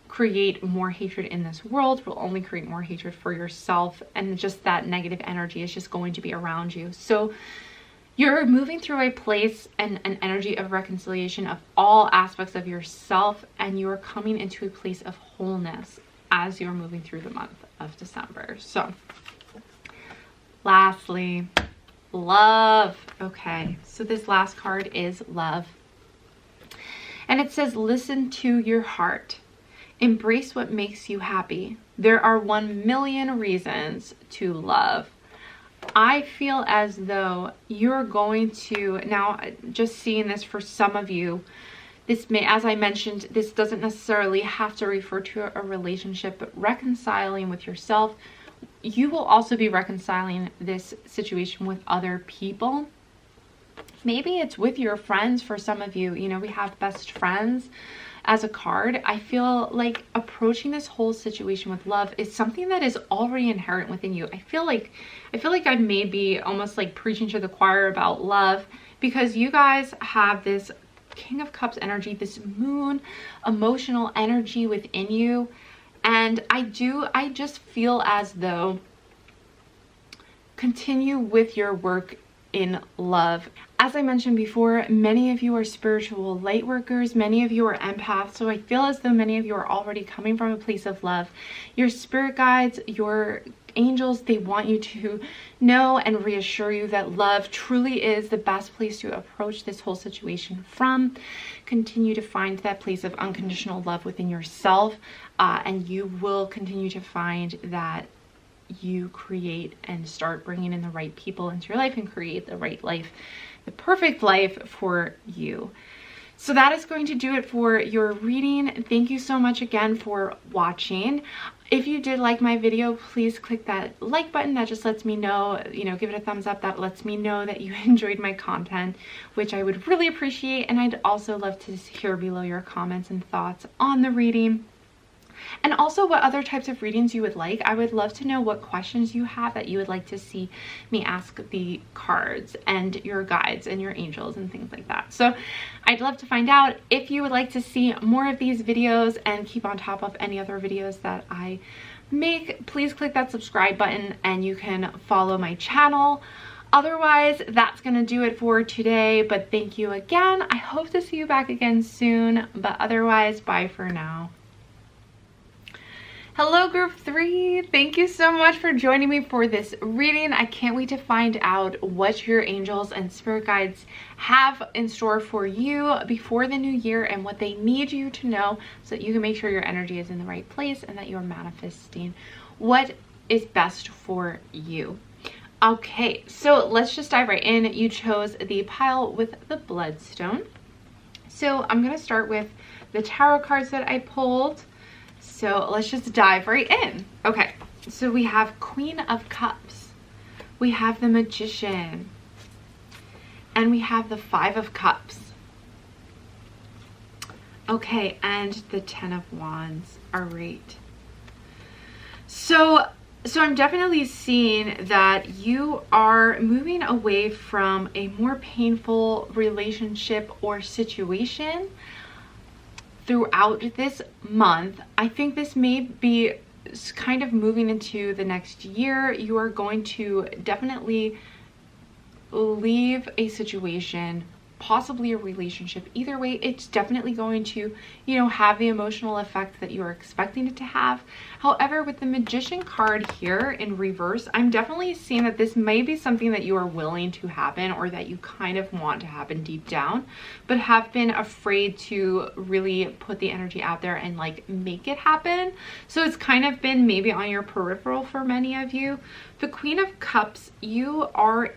create more hatred in this world, will only create more hatred for yourself, and just that negative energy is just going to be around you. So you're moving through a place and an energy of reconciliation of all aspects of yourself, and you're coming into a place of wholeness as you're moving through the month of December. So lastly, love. Okay, so this last card is love, and it says, listen to your heart. Embrace what makes you happy. There are 1,000,000 reasons to love. I feel as though you're going to, now just seeing this for some of you, this may, as I mentioned, this doesn't necessarily have to refer to a relationship, but reconciling with yourself. You will also be reconciling this situation with other people. Maybe it's with your friends for some of you. You know, we have best friends as a card. I feel like approaching this whole situation with love is something that is already inherent within you. I feel like I may be almost like preaching to the choir about love, because you guys have this King of Cups energy, this moon emotional energy within you. And I just feel as though continue with your work in love. As I mentioned before, many of you are spiritual light workers, many of you are empaths, so I feel as though many of you are already coming from a place of love. Your spirit guides, your angels, they want you to know and reassure you that love truly is the best place to approach this whole situation from. Continue to find that place of unconditional love within yourself, and you will continue to find that you create and start bringing in the right people into your life and create the right life, the perfect life for you. So that is going to do it for your reading. Thank you so much again for watching. If you did like my video, please click that like button. That just lets me know, give it a thumbs up. That lets me know that you enjoyed my content, which I would really appreciate. And I'd also love to hear below your comments and thoughts on the reading. And also what other types of readings you would like. I would love to know what questions you have that you would like to see me ask the cards and your guides and your angels and things like that. So I'd love to find out. If you would like to see more of these videos and keep on top of any other videos that I make, please click that subscribe button and you can follow my channel. Otherwise, that's going to do it for today, but thank you again. I hope to see you back again soon, but otherwise, bye for now. Hello group 3, thank you so much for joining me for this reading. I can't wait to find out what your angels and spirit guides have in store for you before the new year and what they need you to know so that you can make sure your energy is in the right place and that you're manifesting what is best for you. Okay, so let's just dive right in. You chose the pile with the Bloodstone. So I'm going to start with the tarot cards that I pulled. So let's just dive right in. Okay, so we have Queen of Cups, we have the Magician, and we have the Five of Cups. Okay, and the Ten of Wands. All right. So I'm definitely seeing that you are moving away from a more painful relationship or situation throughout this month. I think this may be kind of moving into the next year. You are going to definitely leave a situation, possibly a relationship. Either way, it's definitely going to, have the emotional effect that you are expecting it to have. However, with the Magician card here in reverse, I'm definitely seeing that this may be something that you are willing to happen or that you kind of want to happen deep down, but have been afraid to really put the energy out there and make it happen. So it's kind of been maybe on your peripheral for many of you. The Queen of Cups, you're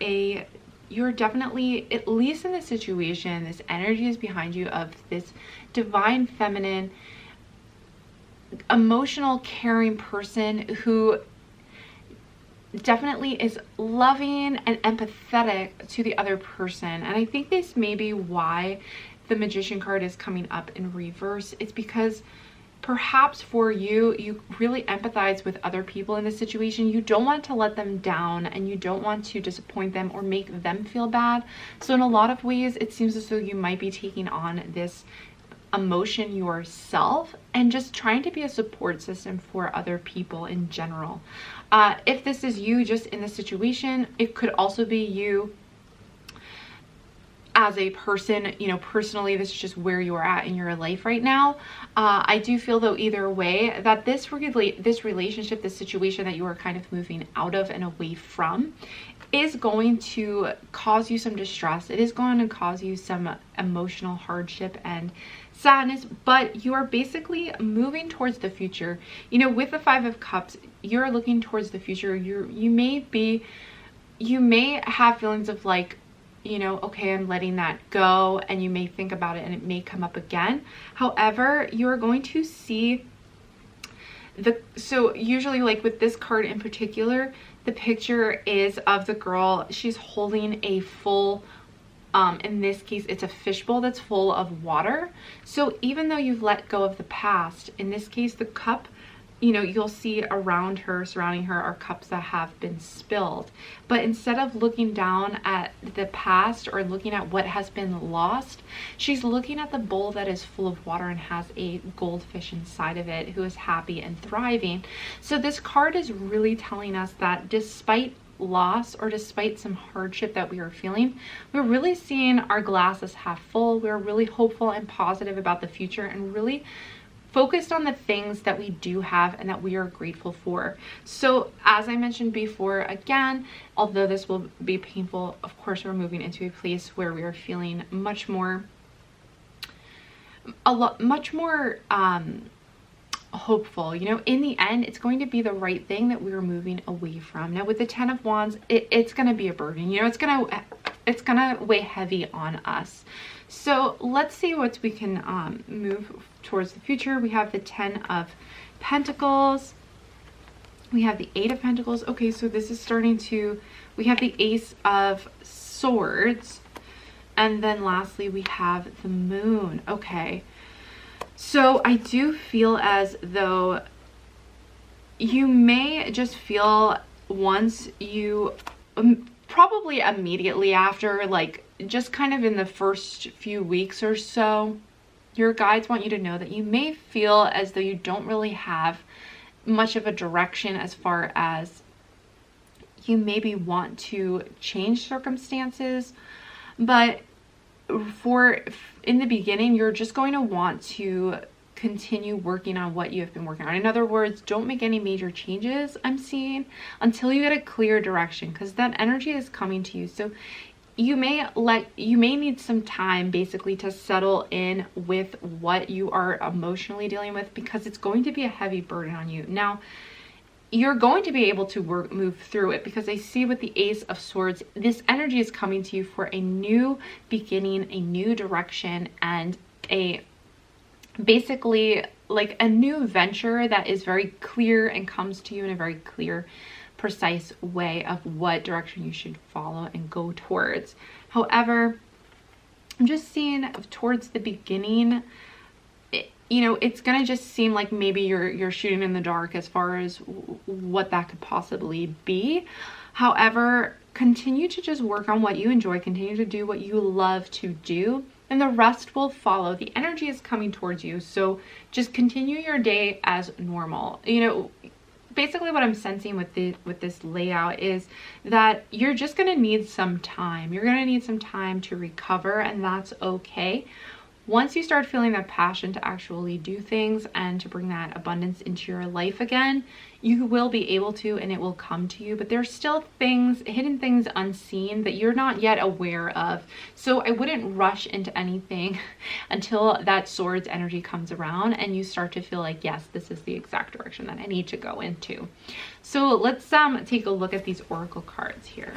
definitely, at least in this situation, this energy is behind you of this divine feminine, emotional, caring person who definitely is loving and empathetic to the other person. And I think this may be why the Magician card is coming up in reverse. It's because perhaps for you, you really empathize with other people in this situation. You don't want to let them down and you don't want to disappoint them or make them feel bad. So in a lot of ways, it seems as though you might be taking on this emotion yourself and just trying to be a support system for other people in general. If this is you just in this situation, it could also be you as a person, personally, this is just where you are at in your life right now. I do feel though either way that this relationship, this situation that you are kind of moving out of and away from is going to cause you some distress. It is going to cause you some emotional hardship and sadness, but you are basically moving towards the future. With the Five of Cups, you're looking towards the future. You may have feelings of okay, I'm letting that go, and you may think about it and it may come up again. However, you're going to see so usually with this card in particular, the picture is of the girl. She's holding a full, in this case, it's a fishbowl that's full of water. So even though you've let go of the past, in this case, the cup, you'll see around her, surrounding her, are cups that have been spilled. But instead of looking down at the past or looking at what has been lost, she's looking at the bowl that is full of water and has a goldfish inside of it who is happy and thriving. So this card is really telling us that despite loss or despite some hardship that we are feeling, we're really seeing our glass as half full. We're really hopeful and positive about the future and really focused on the things that we do have and that we are grateful for. So as I mentioned before, again, although this will be painful, of course, we're moving into a place where we are feeling much more hopeful. You know, in the end, it's going to be the right thing that we are moving away from. Now with the 10 of Wands, it's going to be a burden. You know, it's going to weigh heavy on us. So let's see what we can move towards the future. We have the 10 of Pentacles. We have the 8 of Pentacles. Okay, so this is starting to, we have the Ace of Swords. And then lastly, we have the Moon. Okay. So I do feel as though you may just feel once you, probably immediately after, like just kind of in the first few weeks or so, your guides want you to know that you may feel as though you don't really have much of a direction as far as you maybe want to change circumstances, but in the beginning, you're just going to want to continue working on what you have been working on. In other words, don't make any major changes, I'm seeing, until you get a clear direction, because that energy is coming to you. So you may need some time basically to settle in with what you are emotionally dealing with, because it's going to be a heavy burden on you. Now, you're going to be able to move through it, because I see with the Ace of Swords, this energy is coming to you for a new beginning, a new direction, and basically like a new venture that is very clear and comes to you in a very clear, precise way of what direction you should follow and go towards. However, I'm just seeing towards the beginning, you know, it's gonna just seem like maybe you're shooting in the dark as far as what that could possibly be. However, continue to just work on what you enjoy, continue to do what you love to do, and the rest will follow. The energy is coming towards you, so just continue your day as normal. You know, basically what I'm sensing with this layout is that you're just gonna need some time. You're gonna need some time to recover, and that's okay. Once you start feeling that passion to actually do things and to bring that abundance into your life again, you will be able to, and it will come to you. But there's still things, hidden things unseen that you're not yet aware of. So I wouldn't rush into anything until that Swords energy comes around and you start to feel like, yes, this is the exact direction that I need to go into. So let's take a look at these oracle cards here.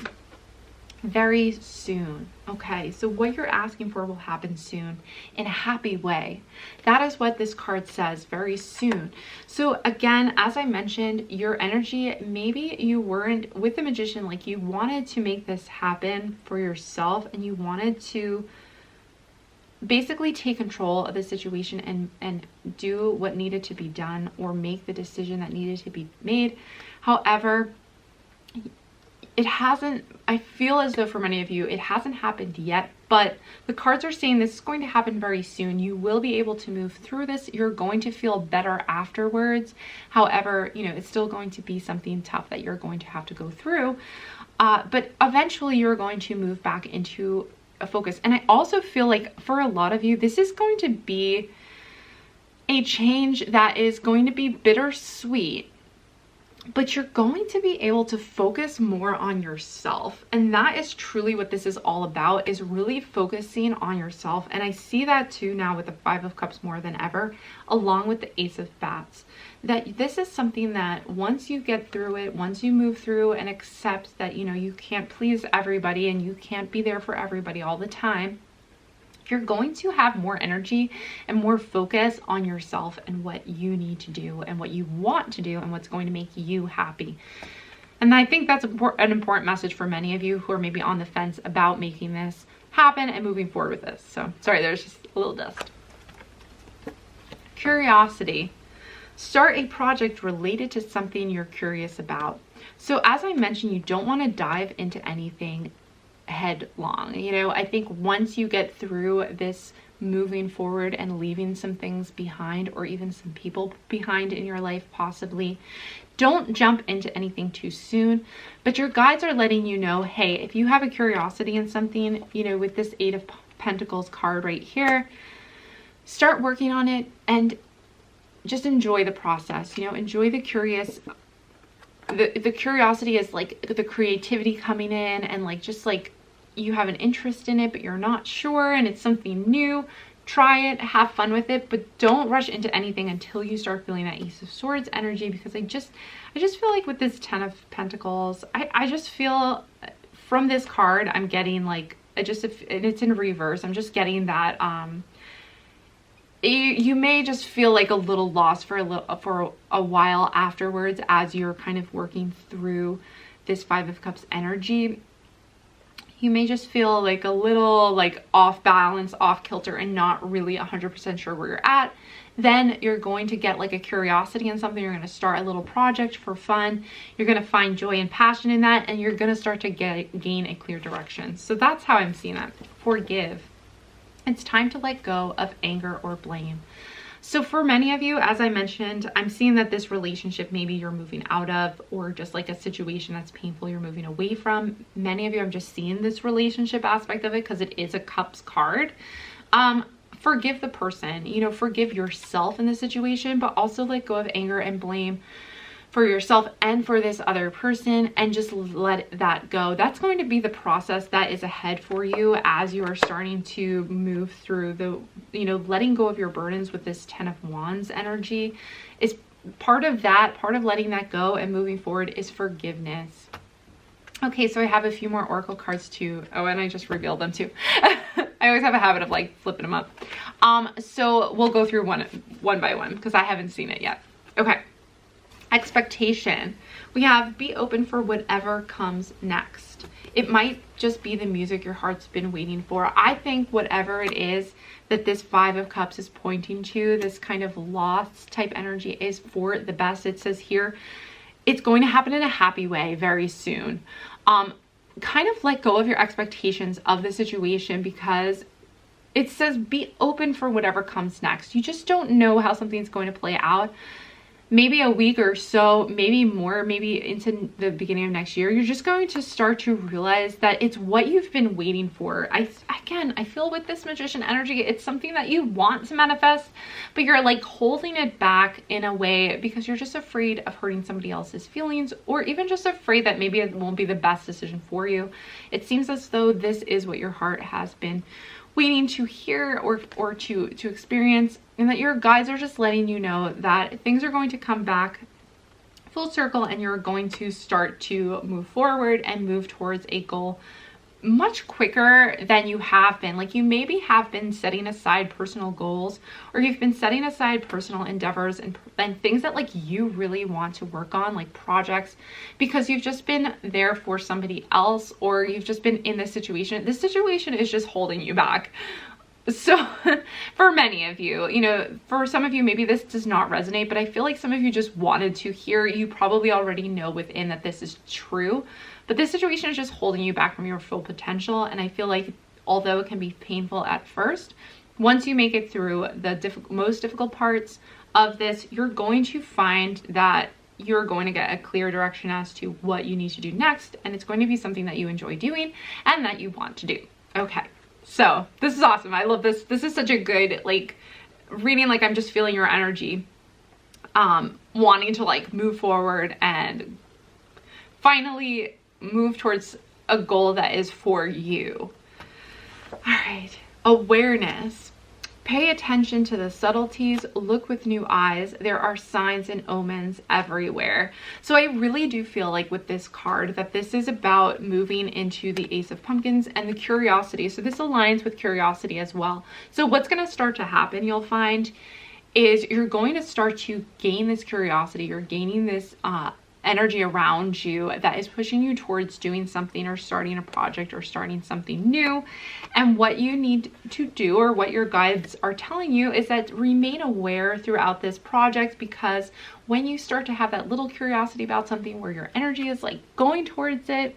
Very soon. Okay, so what you're asking for will happen soon in a happy way. That is what this card says, very soon. So again, as I mentioned, your energy, maybe you weren't with the Magician, like you wanted to make this happen for yourself and you wanted to basically take control of the situation and do what needed to be done or make the decision that needed to be made. However, it hasn't, I feel as though for many of you, it hasn't happened yet, but the cards are saying this is going to happen very soon. You will be able to move through this. You're going to feel better afterwards. However, you know, it's still going to be something tough that you're going to have to go through. But eventually you're going to move back into a focus. And I also feel like for a lot of you, this is going to be a change that is going to be bittersweet. But you're going to be able to focus more on yourself. And that is truly what this is all about, is really focusing on yourself. And I see that too now with the 5 of Cups more than ever, along with the Ace of Bats, that this is something that once you get through it, once you move through and accept that, you know, you can't please everybody and you can't be there for everybody all the time, you're going to have more energy and more focus on yourself and what you need to do and what you want to do and what's going to make you happy. And I think that's an important message for many of you who are maybe on the fence about making this happen and moving forward with this. So sorry, there's just a little dust. Curiosity. Start a project related to something you're curious about. So as I mentioned, you don't want to dive into anything headlong. You know, I think once you get through this moving forward and leaving some things behind, or even some people behind in your life possibly. Don't jump into anything too soon, but your guides are letting you know, hey, if you have a curiosity in something, you know, with this Eight of Pentacles card right here, start working on it and just enjoy the process. You know, enjoy the the curiosity is like the creativity coming in, and like just like you have an interest in it but you're not sure and it's something new. Try it, have fun with it, but don't rush into anything until you start feeling that Ace of Swords energy, because I just feel like with this Ten of Pentacles, I just feel from this card I'm getting like and it's in reverse, I'm just getting that you may just feel like a little lost for a while afterwards as you're kind of working through this Five of Cups energy. You may just feel like a little like off balance, off kilter, and not really 100% sure where you're at. Then you're going to get like a curiosity in something. You're going to start a little project for fun. You're going to find joy and passion in that, and you're going to start to gain a clear direction. So that's how I'm seeing that. Forgive. It's time to let go of anger or blame. So for many of you, as I mentioned, I'm seeing that this relationship maybe you're moving out of, or just like a situation that's painful you're moving away from. Many of you, I'm just seeing this relationship aspect of it because it is a Cups card. Forgive the person, you know, forgive yourself in this situation, but also let go of anger and blame for yourself and for this other person, and just let that go. That's going to be the process that is ahead for you as you are starting to move through the, you know, letting go of your burdens with this Ten of Wands energy. Is part of that, part of letting that go and moving forward is forgiveness. Okay, so I have a few more Oracle cards too. Oh, and I just revealed them too. I always have a habit of like flipping them up. So we'll go through one by one because I haven't seen it yet. Okay. Expectation. We have be open for whatever comes next. It might just be the music your heart's been waiting for. I think whatever it is that this Five of Cups is pointing to, this kind of lost type energy, is for the best. It says here, it's going to happen in a happy way very soon. Kind of let go of your expectations of the situation, because it says be open for whatever comes next. You just don't know how something's going to play out. Maybe a week or so, maybe more, maybe into the beginning of next year, you're just going to start to realize that it's what you've been waiting for. I feel with this Magician energy, it's something that you want to manifest, but you're like holding it back in a way because you're just afraid of hurting somebody else's feelings, or even just afraid that maybe it won't be the best decision for you. It seems as though this is what your heart has been waiting to hear or to experience, and that your guides are just letting you know that things are going to come back full circle and you're going to start to move forward and move towards a goal much quicker than you have been. Like you maybe have been setting aside personal goals, or you've been setting aside personal endeavors and things that like you really want to work on, like projects, because you've just been there for somebody else, or you've just been in this situation. This situation is just holding you back. So for many of you, you know, for some of you, maybe this does not resonate, but I feel like some of you just wanted to hear, you probably already know within that this is true, but this situation is just holding you back from your full potential. And I feel like although it can be painful at first, once you make it through the most difficult parts of this, you're going to find that you're going to get a clear direction as to what you need to do next. And it's going to be something that you enjoy doing and that you want to do. Okay. So this is awesome. I love this. This is such a good, like, reading. Like, I'm just feeling your energy, wanting to like move forward and finally move towards a goal that is for you. All right. Awareness. Pay attention to the subtleties, look with new eyes. There are signs and omens everywhere. So I really do feel like with this card that this is about moving into the Ace of Pumpkins and the curiosity. So this aligns with curiosity as well. So what's going to start to happen, you'll find, is you're going to start to gain this curiosity. You're gaining this energy around you that is pushing you towards doing something or starting a project or starting something new. And what you need to do, or what your guides are telling you, is that remain aware throughout this project, because when you start to have that little curiosity about something where your energy is like going towards it,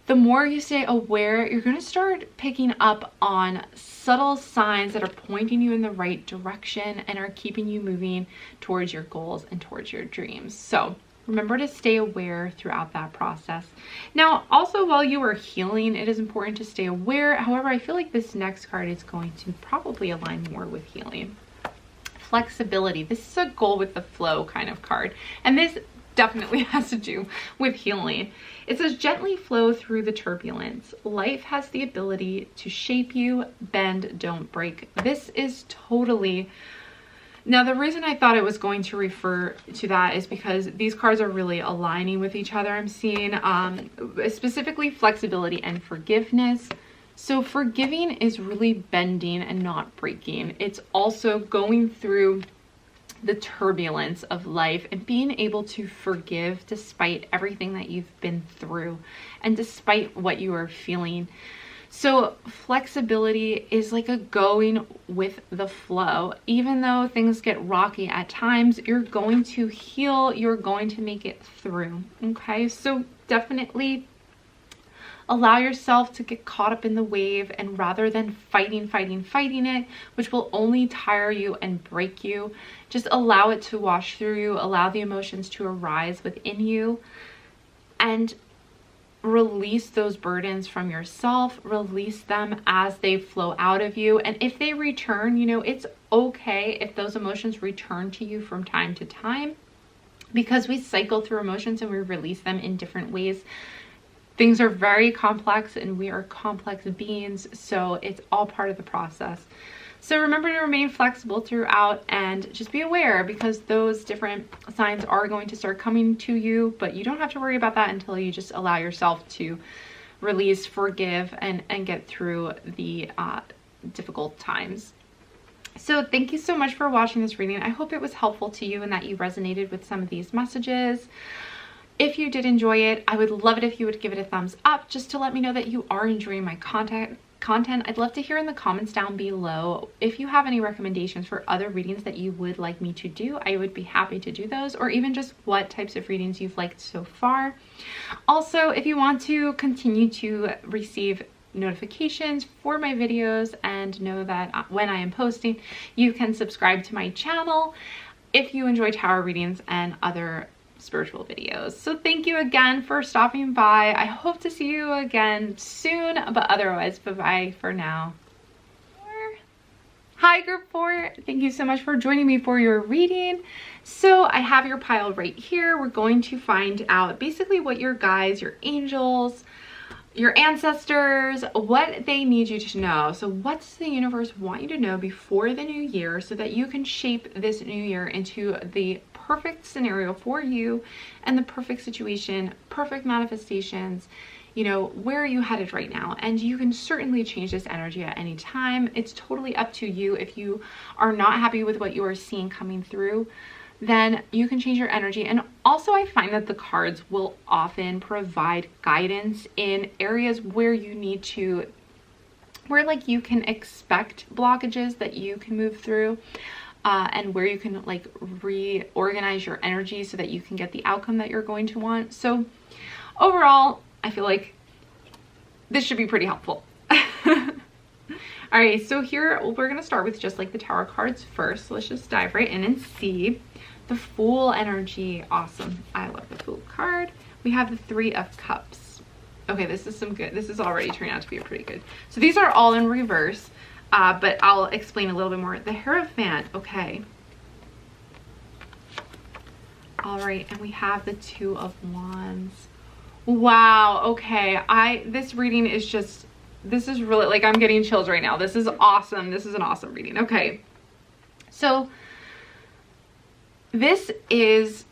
the more you stay aware, you're going to start picking up on subtle signs that are pointing you in the right direction and are keeping you moving towards your goals and towards your dreams. So remember to stay aware throughout that process. Now, also while you are healing, it is important to stay aware. However, I feel like this next card is going to probably align more with healing. Flexibility. This is a goal with the flow kind of card. And this definitely has to do with healing. It says, gently flow through the turbulence. Life has the ability to shape you, bend, don't break. This is totally... Now, the reason I thought it was going to refer to that is because these cards are really aligning with each other. I'm seeing specifically flexibility and forgiveness. So forgiving is really bending and not breaking. It's also going through the turbulence of life and being able to forgive despite everything that you've been through and despite what you are feeling. So flexibility is like a going with the flow. Even though things get rocky at times, you're going to heal, you're going to make it through. Okay, so definitely allow yourself to get caught up in the wave, and rather than fighting it, which will only tire you and break you, just allow it to wash through you, allow the emotions to arise within you, and release those burdens from yourself, release them as they flow out of you. And if they return, you know, it's okay if those emotions return to you from time to time, because we cycle through emotions and we release them in different ways. Things are very complex and we are complex beings, so it's all part of the process. So remember to remain flexible throughout and just be aware, because those different signs are going to start coming to you, but you don't have to worry about that until you just allow yourself to release, forgive, and get through the difficult times. So thank you so much for watching this reading. I hope it was helpful to you and that you resonated with some of these messages. If you did enjoy it, I would love it if you would give it a thumbs up just to let me know that you are enjoying my content. I'd love to hear in the comments down below if you have any recommendations for other readings that you would like me to do. I would be happy to do those, or even just what types of readings you've liked so far. Also, if you want to continue to receive notifications for my videos and know that when I am posting, you can subscribe to my channel if you enjoy tarot readings and other spiritual videos. So thank you again for stopping by. I hope to see you again soon, but otherwise, bye-bye for now. Hi group 4, thank you so much for joining me for your reading. So I have your pile right here. We're going to find out basically what your guides, your angels, your ancestors, what they need you to know. So what's the universe want you to know before the new year so that you can shape this new year into the perfect scenario for you and the perfect situation, perfect manifestations. You know, where are you headed right now? And you can certainly change this energy at any time. It's totally up to you. If you are not happy with what you are seeing coming through, then you can change your energy. And also I find that the cards will often provide guidance in areas where you need to, where like you can expect blockages that you can move through. And where you can like reorganize your energy so that you can get the outcome that you're going to want. So overall, I feel like this should be pretty helpful. All right, so here we're going to start with just like the tarot cards first. So let's just dive right in and see the Fool energy. Awesome. I love the Fool card. We have the Three of Cups. Okay, this is some good. This is already turning out to be pretty good. So these are all in reverse. But I'll explain a little bit more. The Hierophant, okay. All right, and we have the Two of Wands. Wow, okay. This reading is just, this is really, like, I'm getting chills right now. This is awesome. This is an awesome reading. Okay. So this is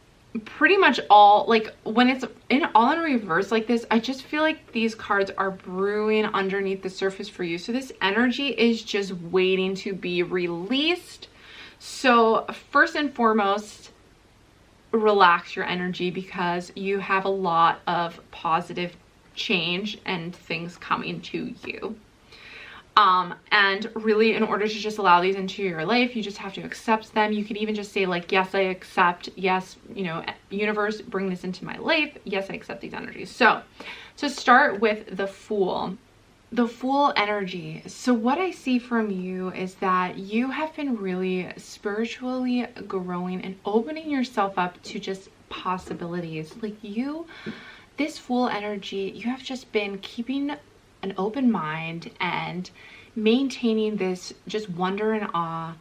pretty much all, like, when it's all in reverse like this, I just feel like these cards are brewing underneath the surface for you. So this energy is just waiting to be released. So first and foremost, relax your energy, because you have a lot of positive change and things coming to you. And really, in order to just allow these into your life, you just have to accept them. You can even just say like, yes, I accept. Yes, you know, universe, bring this into my life. Yes, I accept these energies. So to start with the Fool energy. So what I see from you is that you have been really spiritually growing and opening yourself up to just possibilities. Like this Fool energy, you have just been keeping an open mind and maintaining this just wonder and awe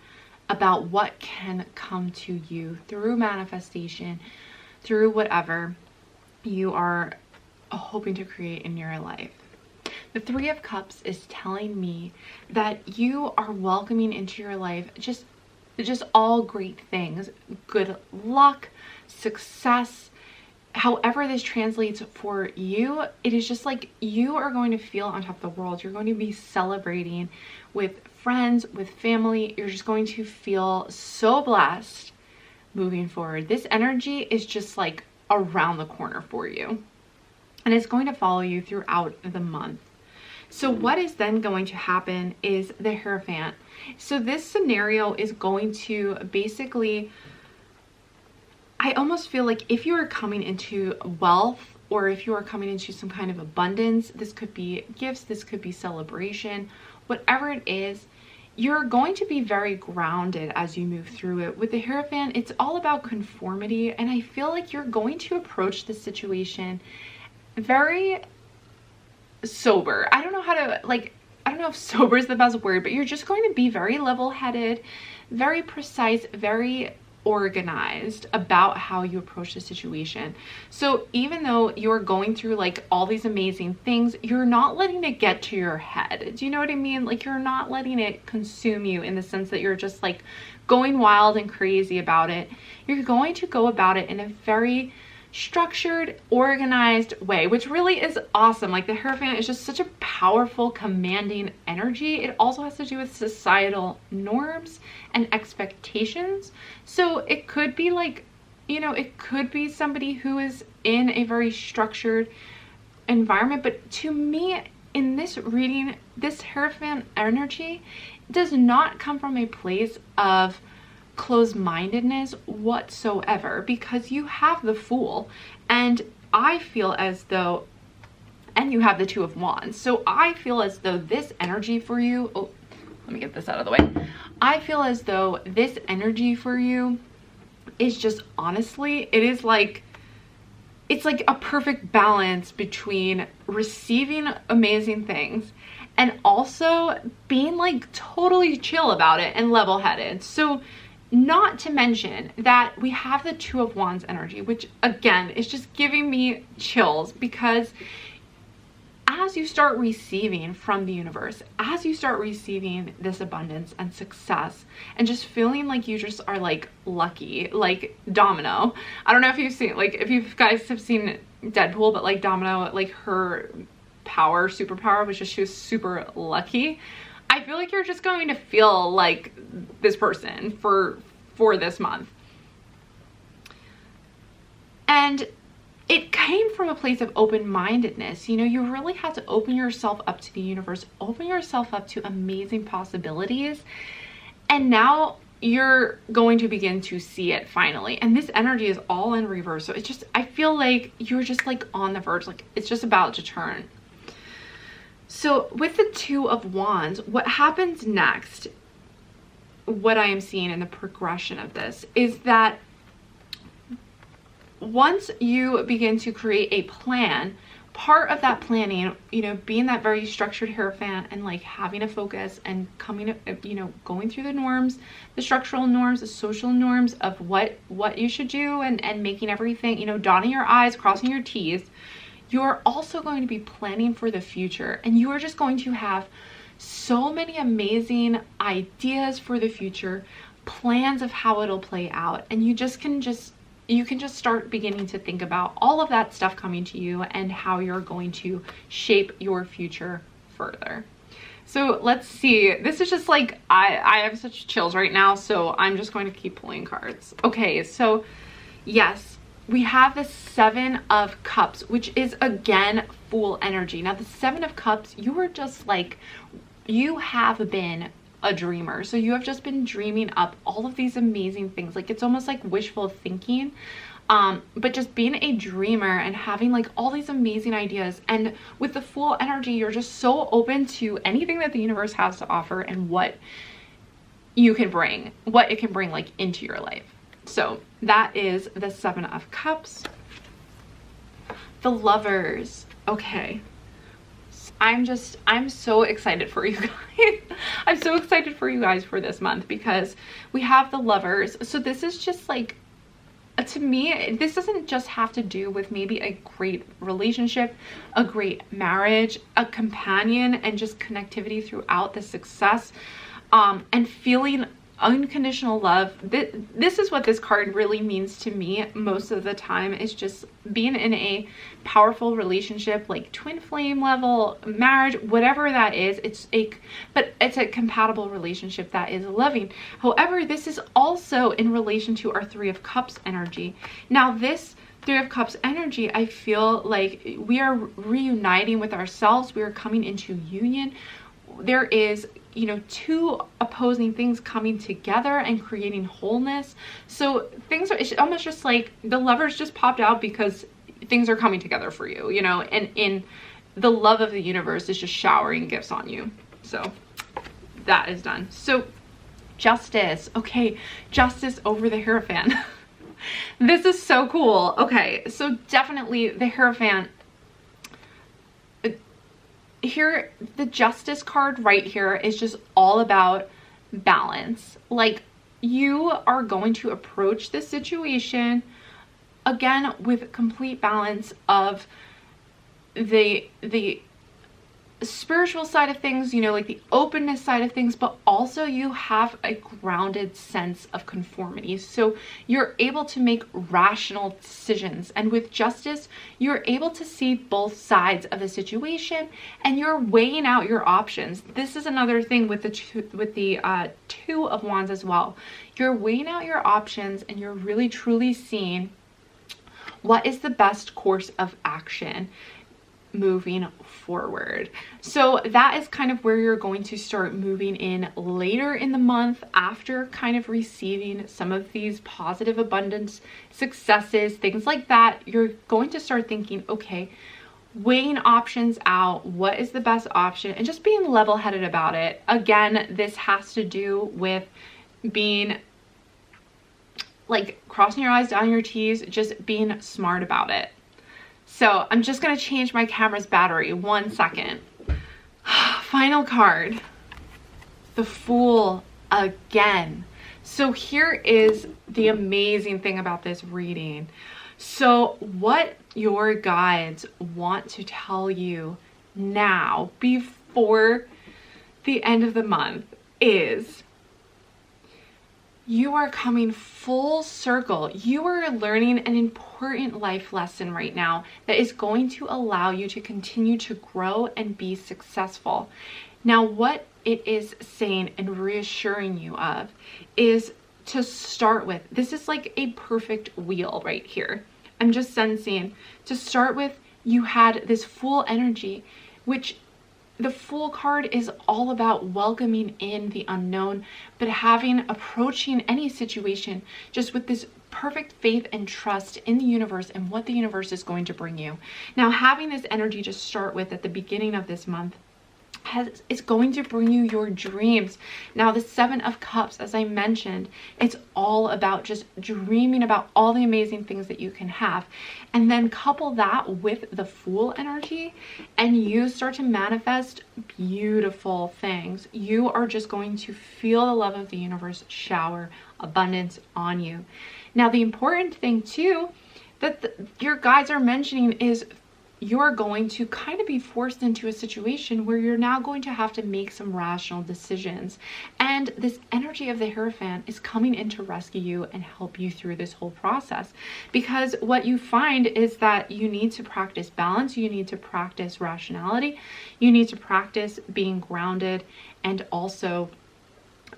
about what can come to you through manifestation, through whatever you are hoping to create in your life. The Three of Cups is telling me that you are welcoming into your life just all great things, good luck, success. However this translates for you, it is just like you are going to feel on top of the world. You're going to be celebrating with friends, with family. You're just going to feel so blessed moving forward. This energy is just like around the corner for you, and it's going to follow you throughout the month. So what is then going to happen is the Hierophant. So this scenario is going to basically, I almost feel like if you are coming into wealth, or if you are coming into some kind of abundance, this could be gifts, this could be celebration, whatever it is, you're going to be very grounded as you move through it. With the Hierophant, it's all about conformity, and I feel like you're going to approach the situation very sober. I don't know how to, like, I don't know if sober is the best word, but you're just going to be very level-headed, very precise, very organized about how you approach the situation. So even though you're going through like all these amazing things, you're not letting it get to your head. Do you know what I mean? Like, you're not letting it consume you in the sense that you're just like going wild and crazy about it. You're going to go about it in a very structured, organized way, which really is awesome. Like, the Hierophant is just such a powerful, commanding energy. It also has to do with societal norms and expectations. So it could be like, you know, it could be somebody who is in a very structured environment. But to me, in this reading, this Hierophant energy does not come from a place of closed-mindedness whatsoever, because you have the Fool, and I feel as though, and you have the Two of Wands. So I feel as though this energy for you, oh, let me get this out of the way. I feel as though this energy for you is just, honestly, it is like, it's like a perfect balance between receiving amazing things and also being like totally chill about it and level-headed. So not to mention that we have the Two of Wands energy, which again is just giving me chills, because as you start receiving from the universe, as you start receiving this abundance and success and just feeling like you just are like lucky, like Domino. I don't know if you've seen, like, if you guys have seen Deadpool, but like Domino, like her superpower was just she was super lucky. I feel like you're just going to feel like this person for this month. And it came from a place of open-mindedness. You know, you really had to open yourself up to the universe, open yourself up to amazing possibilities. And now you're going to begin to see it finally. And this energy is all in reverse. So it's just, I feel like you're just like on the verge, like it's just about to turn. So with the Two of Wands, what happens next, what I am seeing in the progression of this, is that once you begin to create a plan, part of that planning, you know, being that very structured Hierophant and like having a focus and coming, you know, going through the norms, the structural norms, the social norms of what you should do, and making everything, you know, dotting your I's, crossing your T's, you're also going to be planning for the future, and you are just going to have so many amazing ideas for the future, plans of how it'll play out, and you can just start beginning to think about all of that stuff coming to you and how you're going to shape your future further. So let's see. This is just like, I have such chills right now, so I'm just going to keep pulling cards. Okay, so yes, we have the Seven of Cups, which is again Fool energy. Now the Seven of Cups, you were just like you have been a dreamer. So you have just been dreaming up all of these amazing things. Like it's almost like wishful thinking. But just being a dreamer and having like all these amazing ideas, and with the full energy, you're just so open to anything that the universe has to offer and what you can bring, what it can bring like into your life. So that is the 7 of Cups. The Lovers. Okay. I'm so excited for you guys. I'm so excited for you guys for this month because we have the Lovers. So this is just like, to me, this doesn't just have to do with maybe a great relationship, a great marriage, a companion, and just connectivity throughout the success, and feeling unconditional love. This is what this card really means to me most of the time, is just being in a powerful relationship, like twin flame level, marriage, whatever that is. But it's a compatible relationship that is loving. However, this is also in relation to our 3 of Cups energy. Now this 3 of Cups energy, I feel like we are reuniting with ourselves. We are coming into union. There is, you know, 2 opposing things coming together and creating wholeness. So things are, it's almost just like the Lovers just popped out because things are coming together for you, you know, and in the love of the universe is just showering gifts on you. So that is done. So Justice. Okay, Justice over the Hierophant. This is so cool. Okay, so definitely the Hierophant. Here, the Justice card right here is just all about balance. Like, you are going to approach this situation again with complete balance of the spiritual side of things, you know, like the openness side of things, but also you have a grounded sense of conformity. So you're able to make rational decisions. And with Justice, you're able to see both sides of a situation and you're weighing out your options. This is another thing with the 2 of Wands as well. You're weighing out your options and you're really truly seeing what is the best course of action moving forward. So that is kind of where you're going to start moving in later in the month, after kind of receiving some of these positive abundance successes, things like that. You're going to start thinking, okay, weighing options out, what is the best option, and just being level-headed about it. Again, this has to do with being like crossing your I's, dotting your T's, just being smart about it. So I'm just going to change my camera's battery 1 second. Final card, the Fool again. So here is the amazing thing about this reading. So what your guides want to tell you now before the end of the month is you are coming full circle. You are learning an important life lesson right now that is going to allow you to continue to grow and be successful. Now, what it is saying and reassuring you of is to start with, this is like a perfect wheel right here. I'm just sensing, to start with, you had this Fool energy, which the Fool card is all about welcoming in the unknown, but approaching any situation just with this perfect faith and trust in the universe and what the universe is going to bring you. Now, having this energy to start with at the beginning of this month is going to bring you your dreams. Now, the 7 of Cups, as I mentioned, it's all about just dreaming about all the amazing things that you can have. And then couple that with the Fool energy and you start to manifest beautiful things. You are just going to feel the love of the universe shower abundance on you. Now, the important thing too that your guides are mentioning is you're going to kind of be forced into a situation where you're now going to have to make some rational decisions. And this energy of the Hierophant is coming in to rescue you and help you through this whole process. Because what you find is that you need to practice balance, you need to practice rationality, you need to practice being grounded, and also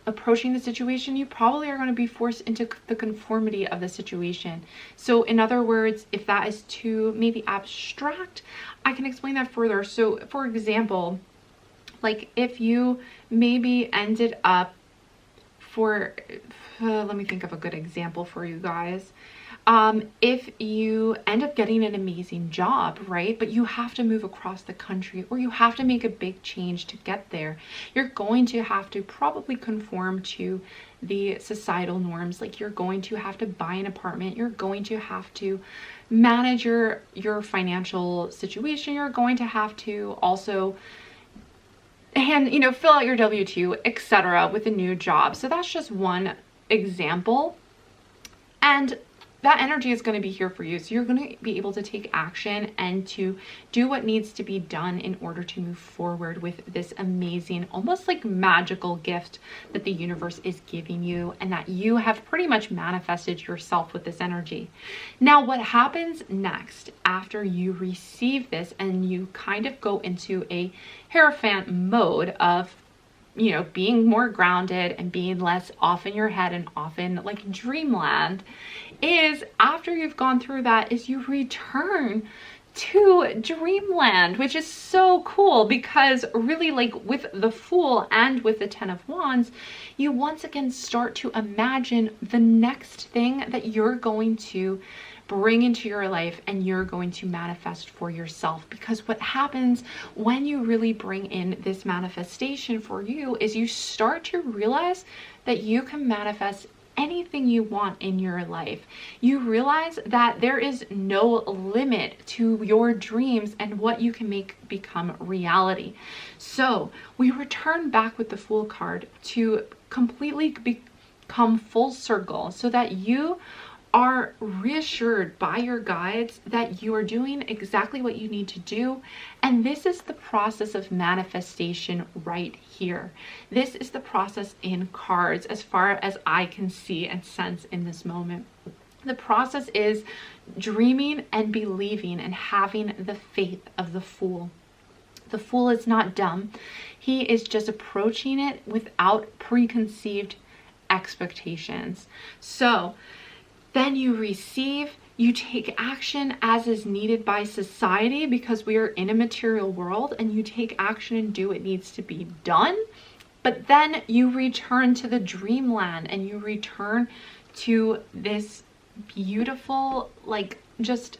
approaching the situation, you probably are going to be forced into the conformity of the situation. So in other words, if that is too maybe abstract, I can explain that further. So for example, Like if you maybe ended up let me think of a good example for you guys. If you end up getting an amazing job, right, but you have to move across the country, or you have to make a big change to get there, you're going to have to probably conform to the societal norms. Like you're going to have to buy an apartment, you're going to have to manage your financial situation, you're going to have to also fill out your W-2, etc. with a new job. So that's just one example. And that energy is going to be here for you. So you're going to be able to take action and to do what needs to be done in order to move forward with this amazing, almost like magical gift that the universe is giving you, and that you have pretty much manifested yourself with this energy. Now, what happens next after you receive this and you kind of go into a Hierophant mode of being more grounded and being less off in your head and often like dreamland, is after you've gone through that is you return to dreamland, which is so cool, because really, like with the Fool and with the 10 of Wands, you once again start to imagine the next thing that you're going to bring into your life and you're going to manifest for yourself. Because what happens when you really bring in this manifestation for you is you start to realize that you can manifest anything you want in your life. You realize that there is no limit to your dreams and what you can make become reality. So we return back with the Fool card to completely become full circle, so that you are reassured by your guides that you are doing exactly what you need to do. And this is the process of manifestation right here. This is the process in cards as far as I can see and sense in this moment. The process is dreaming and believing and having the faith of the Fool. The Fool is not dumb. He is just approaching it without preconceived expectations. So then you receive, you take action as is needed by society, because we are in a material world, and you take action and do what needs to be done. But then you return to the dreamland and you return to this beautiful, like just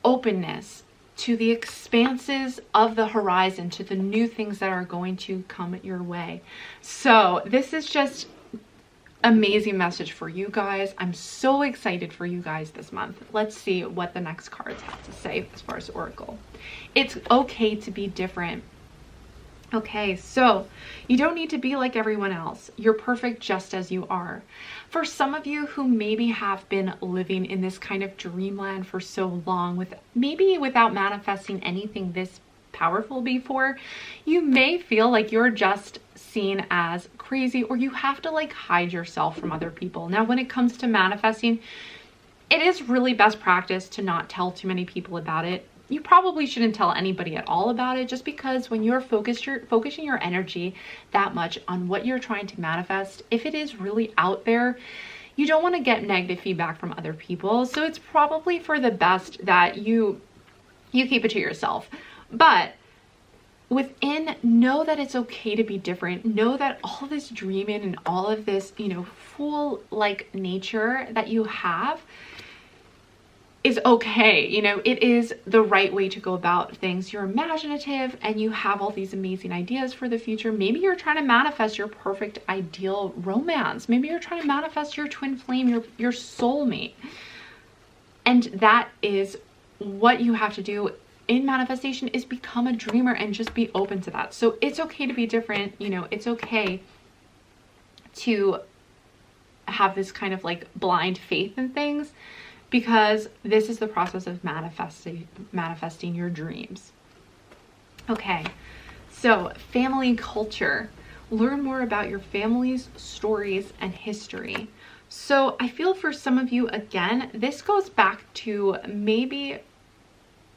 openness to the expanses of the horizon, to the new things that are going to come your way. So this is just amazing message for you guys. I'm so excited for you guys this month. Let's see what the next cards have to say as far as Oracle. It's okay to be different. Okay, so you don't need to be like everyone else. You're perfect just as you are. For some of you who maybe have been living in this kind of dreamland for so long, without manifesting anything this powerful before, you may feel like you're just seen as crazy, or you have to like hide yourself from other people. Now, when it comes to manifesting, it is really best practice to not tell too many people about it. You probably shouldn't tell anybody at all about it, just because when you're focusing your energy that much on what you're trying to manifest, if it is really out there, you don't want to get negative feedback from other people. So it's probably for the best that you keep it to yourself. But know that it's okay to be different. Know that all this dreaming and all of this, Fool like nature that you have is okay. It is the right way to go about things. You're imaginative and you have all these amazing ideas for the future. Maybe you're trying to manifest your perfect ideal romance. Maybe you're trying to manifest your twin flame, your soulmate. And that is what you have to do in manifestation, is become a dreamer and just be open to that. So it's okay to be different. It's okay to have this kind of like blind faith in things, because this is the process of manifesting your dreams. Okay, so family culture. Learn more about your family's stories and history. So I feel for some of you, again, this goes back to maybe,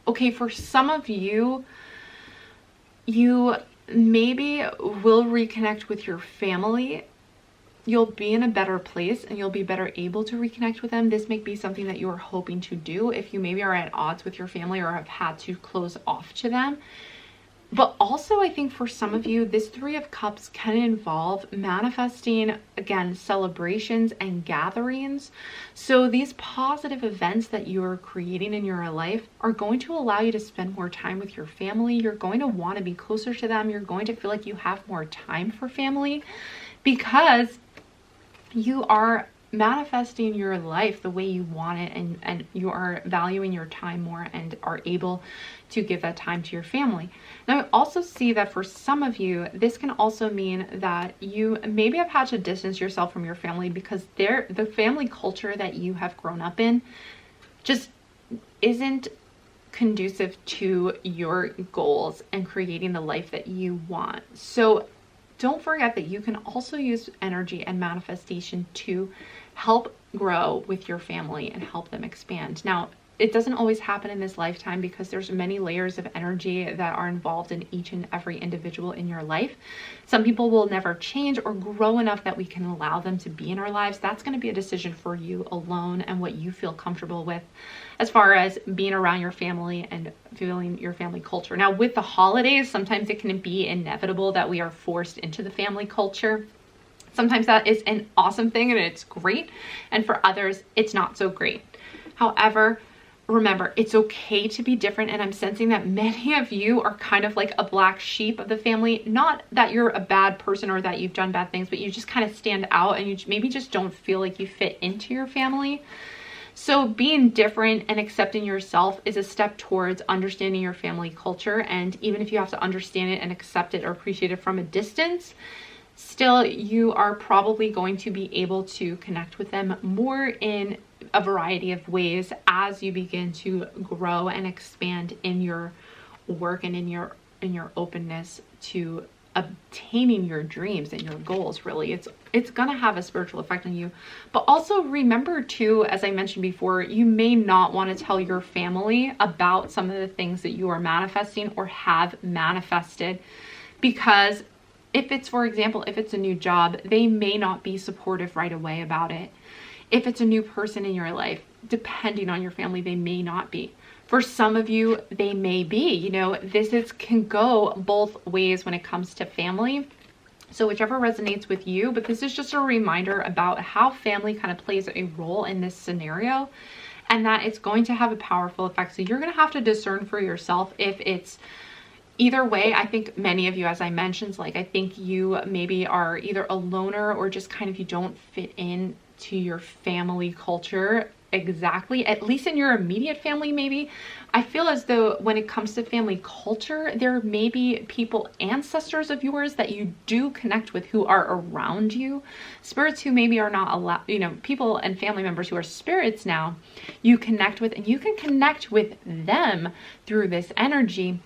okay, for some of you, you maybe will reconnect with your family. You'll be in a better place and you'll be better able to reconnect with them. This may be something that you are hoping to do if you maybe are at odds with your family or have had to close off to them. But also, I think for some of you, this Three of Cups can involve manifesting, again, celebrations and gatherings. So these positive events that you are creating in your life are going to allow you to spend more time with your family. You're going to want to be closer to them. You're going to feel like you have more time for family because you are manifesting your life the way you want it, and you are valuing your time more and are able to give that time to your family. Now, I also see that for some of you, this can also mean that you maybe have had to distance yourself from your family because the family culture that you have grown up in just isn't conducive to your goals and creating the life that you want. So don't forget that you can also use energy and manifestation to help grow with your family and help them expand. Now, it doesn't always happen in this lifetime because there's many layers of energy that are involved in each and every individual in your life. Some people will never change or grow enough that we can allow them to be in our lives. That's going to be a decision for you alone and what you feel comfortable with as far as being around your family and feeling your family culture. Now, with the holidays, sometimes it can be inevitable that we are forced into the family culture. Sometimes that is an awesome thing and it's great. And for others, it's not so great. However, remember, it's okay to be different. And I'm sensing that many of you are kind of like a black sheep of the family. Not that you're a bad person or that you've done bad things, but you just kind of stand out and you maybe just don't feel like you fit into your family. So being different and accepting yourself is a step towards understanding your family culture. And even if you have to understand it and accept it or appreciate it from a distance, still you are probably going to be able to connect with them more in a variety of ways as you begin to grow and expand in your work and in your openness to obtaining your dreams and your goals. Really, it's gonna have a spiritual effect on you. But also remember too, as I mentioned before, you may not want to tell your family about some of the things that you are manifesting or have manifested, because if it's, for example, if it's a new job, they may not be supportive right away about it. If it's a new person in your life, depending on your family, they may not be. For some of you, they may be. You know, can go both ways when it comes to family. So whichever resonates with you, but this is just a reminder about how family kind of plays a role in this scenario and that it's going to have a powerful effect. So you're going to have to discern for yourself if it's either way. I think many of you, as I mentioned, like I think you maybe are either a loner or just kind of you don't fit in to your family culture exactly, at least in your immediate family. Maybe I feel as though when it comes to family culture, there may be people, ancestors of yours that you do connect with who are around you, spirits who maybe are not allowed, you know, people and family members who are spirits now you connect with, and you can connect with them through this energy.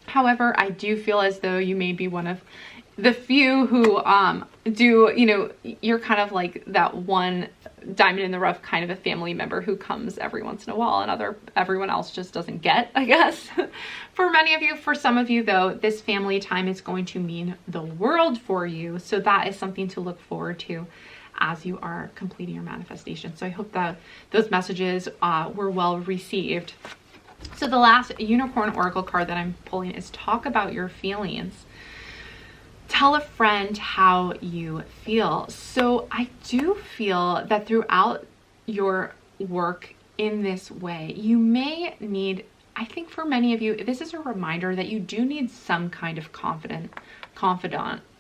However, I do feel as though you may be one of the few who do, you know, you're kind of like that one diamond in the rough kind of a family member who comes every once in a while and everyone else just doesn't get, I guess. For many of you, for some of you though, this family time is going to mean the world for you. So that is something to look forward to as you are completing your manifestation. So I hope that those messages were well received. So the last unicorn oracle card that I'm pulling is talk about your feelings. Tell a friend how you feel. So I do feel that throughout your work in this way, you may need, I think for many of you, this is a reminder that you do need some kind of confidant,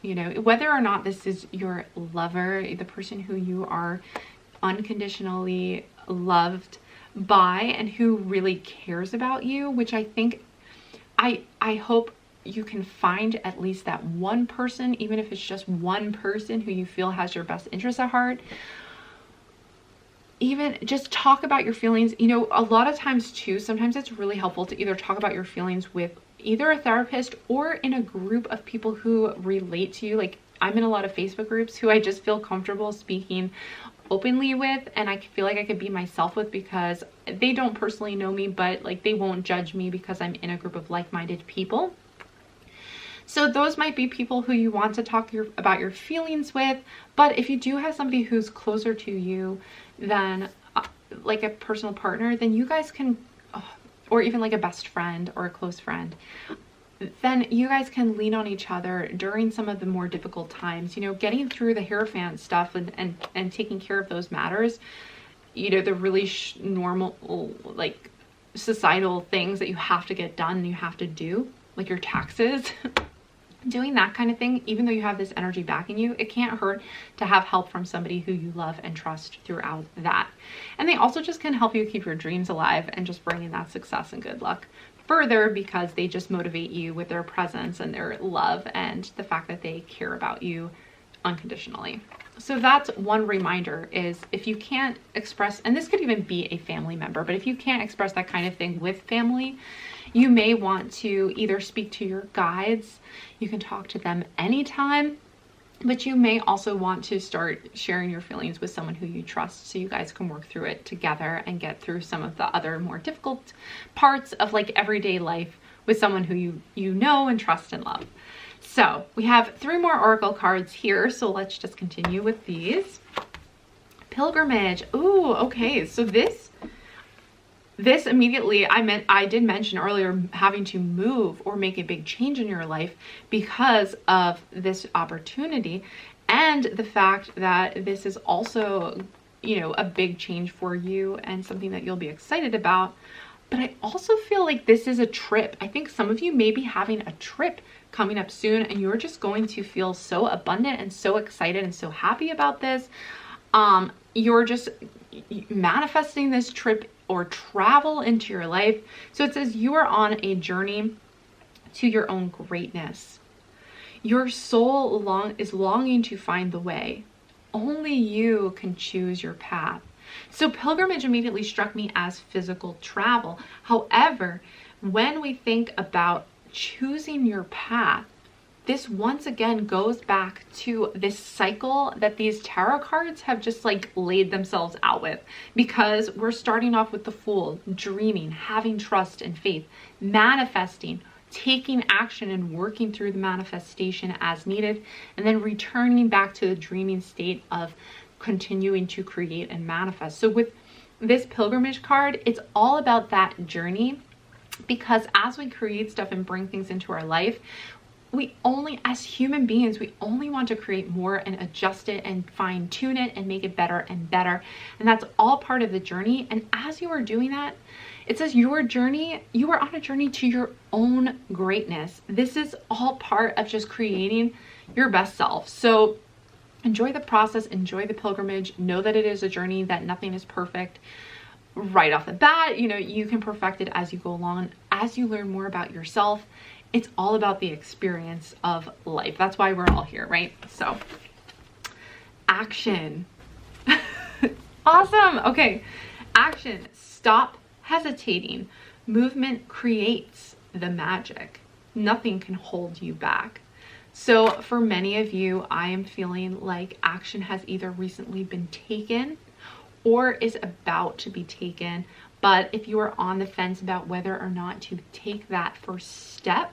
you know, whether or not this is your lover, the person who you are unconditionally loved by and who really cares about you, which I think, I hope you can find at least that one person, even if it's just one person who you feel has your best interests at heart. Even just talk about your feelings. You know, a lot of times too, sometimes it's really helpful to either talk about your feelings with either a therapist or in a group of people who relate to you. Like I'm in a lot of Facebook groups who I just feel comfortable speaking openly with, and I feel like I could be myself with, because they don't personally know me, but like they won't judge me because I'm in a group of like-minded people. So those might be people who you want to talk about your feelings with. But if you do have somebody who's closer to you than like a personal partner, then you guys can, or even like a best friend or a close friend, then you guys can lean on each other during some of the more difficult times. You know, getting through the Hierophant stuff and taking care of those matters, you know, the really normal, like, societal things that you have to get done and you have to do, like your taxes. Doing that kind of thing, even though you have this energy backing you, it can't hurt to have help from somebody who you love and trust throughout that. And they also just can help you keep your dreams alive and just bring in that success and good luck further, because they just motivate you with their presence and their love and the fact that they care about you unconditionally. So that's one reminder, is if you can't express, and this could even be a family member, but if you can't express that kind of thing with family, you may want to either speak to your guides. You can talk to them anytime, but you may also want to start sharing your feelings with someone who you trust, so you guys can work through it together and get through some of the other more difficult parts of like everyday life with someone who you know and trust and love. So we have 3 more oracle cards here, so let's just continue with these. Pilgrimage. Ooh, okay. So this immediately, I did mention earlier having to move or make a big change in your life because of this opportunity, and the fact that this is also, you know, a big change for you and something that you'll be excited about. But I also feel like this is a trip. I think some of you may be having a trip coming up soon, and you're just going to feel so abundant and so excited and so happy about this. You're just manifesting this trip or travel into your life. So it says you are on a journey to your own greatness. Your soul is longing to find the way. Only you can choose your path. So pilgrimage immediately struck me as physical travel. However, when we think about choosing your path, this once again goes back to this cycle that these tarot cards have just like laid themselves out with, because we're starting off with the Fool, dreaming, having trust and faith, manifesting, taking action and working through the manifestation as needed, and then returning back to the dreaming state of continuing to create and manifest. So with this pilgrimage card, it's all about that journey, because as we create stuff and bring things into our life, we only, as human beings, we only want to create more and adjust it and fine tune it and make it better and better. And that's all part of the journey. And as you are doing that, it says your journey, you are on a journey to your own greatness. This is all part of just creating your best self. So enjoy the process, enjoy the pilgrimage, know that it is a journey, that nothing is perfect right off the bat. You know, you can perfect it as you go along. As you learn more about yourself, it's all about the experience of life. That's why we're all here, right? So, action. Awesome. Okay. Action. Stop hesitating. Movement creates the magic. Nothing can hold you back. So for many of you, I am feeling like action has either recently been taken or is about to be taken. But if you are on the fence about whether or not to take that first step,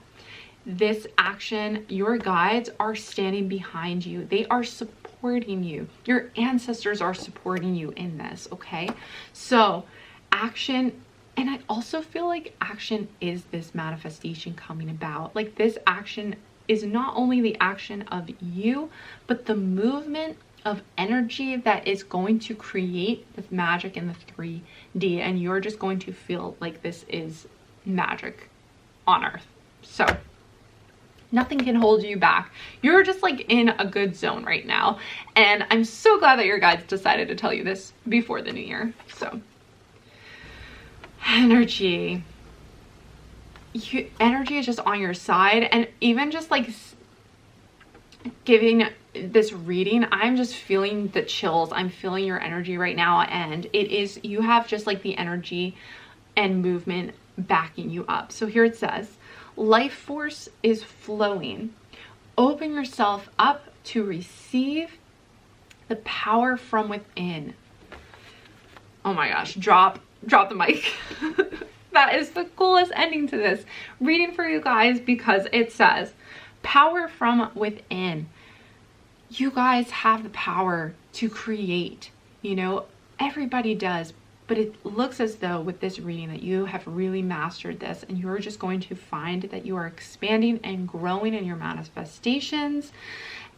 this action, your guides are standing behind you. They are supporting you. Your ancestors are supporting you in this, okay? So action, and I also feel like action is this manifestation coming about. Like this action is not only the action of you, but the movement of energy that is going to create this magic in the 3D, and you're just going to feel like this is magic on earth. So nothing can hold you back. You're just like in a good zone right now. And I'm so glad that your guides decided to tell you this before the new year. So energy. Energy is just on your side. And even just like giving this reading, I'm just feeling the chills. I'm feeling your energy right now. And it is, you have just like the energy and movement backing you up. So here it says, life force is flowing. Open yourself up to receive the power from within. Oh my gosh, drop the mic. That is the coolest ending to this reading for you guys, because it says power from within. You guys have the power to create, you know, everybody does, but it looks as though with this reading that you have really mastered this, and you're just going to find that you are expanding and growing in your manifestations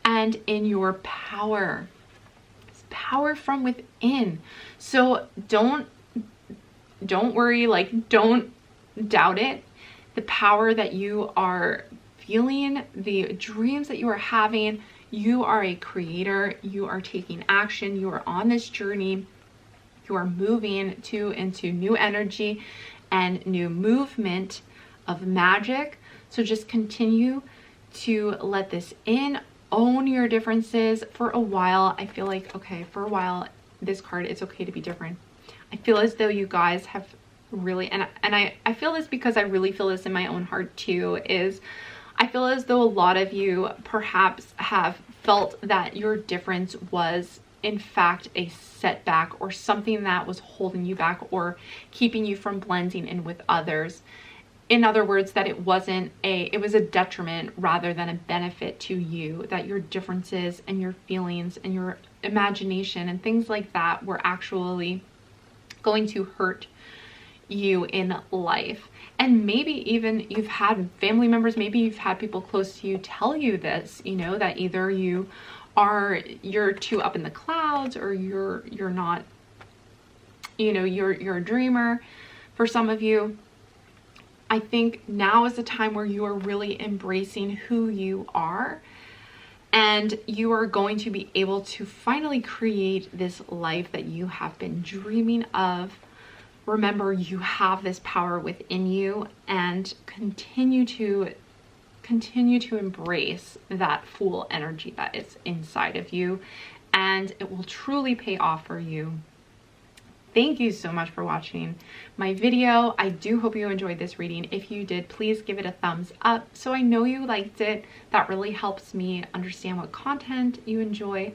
and in your power. It's power from within. So don't worry, like don't doubt it. The power that you are feeling, the dreams that you are having, you are a creator, you are taking action, you are on this journey, you are moving into new energy and new movement of magic. So just continue to let this in, own your differences for a while. I feel like, okay, for a while, this card, it's okay to be different. I feel as though you guys have really, and I feel this because I really feel this in my own heart too, is I feel as though a lot of you perhaps have felt that your difference was in fact a setback or something that was holding you back or keeping you from blending in with others. In other words, that it was a detriment rather than a benefit to you, that your differences and your feelings and your imagination and things like that were actually going to hurt you in life. And maybe even you've had family members, maybe you've had people close to you tell you this, you know, that either you're too up in the clouds, or you're not, you know, you're a dreamer. For some of you, I think now is the time where you are really embracing who you are, and you are going to be able to finally create this life that you have been dreaming of. Remember, you have this power within you, and continue to embrace that full energy that is inside of you, and it will truly pay off for you. Thank you so much for watching my video. I do hope you enjoyed this reading. If you did, please give it a thumbs up so I know you liked it. That really helps me understand what content you enjoy.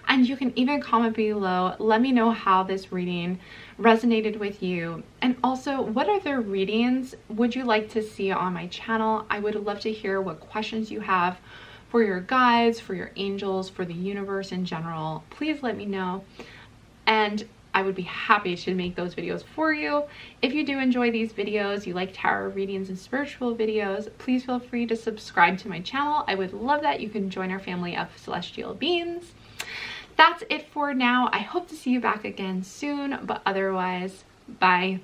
And you can even comment below. Let me know how this reading resonated with you. And also, what other readings would you like to see on my channel? I would love to hear what questions you have for your guides, for your angels, for the universe in general. Please let me know. And I would be happy to make those videos for you. If you do enjoy these videos, you like tarot readings and spiritual videos, please feel free to subscribe to my channel. I would love that. You can join our family of celestial beings. That's it for now. I hope to see you back again soon, but otherwise, bye.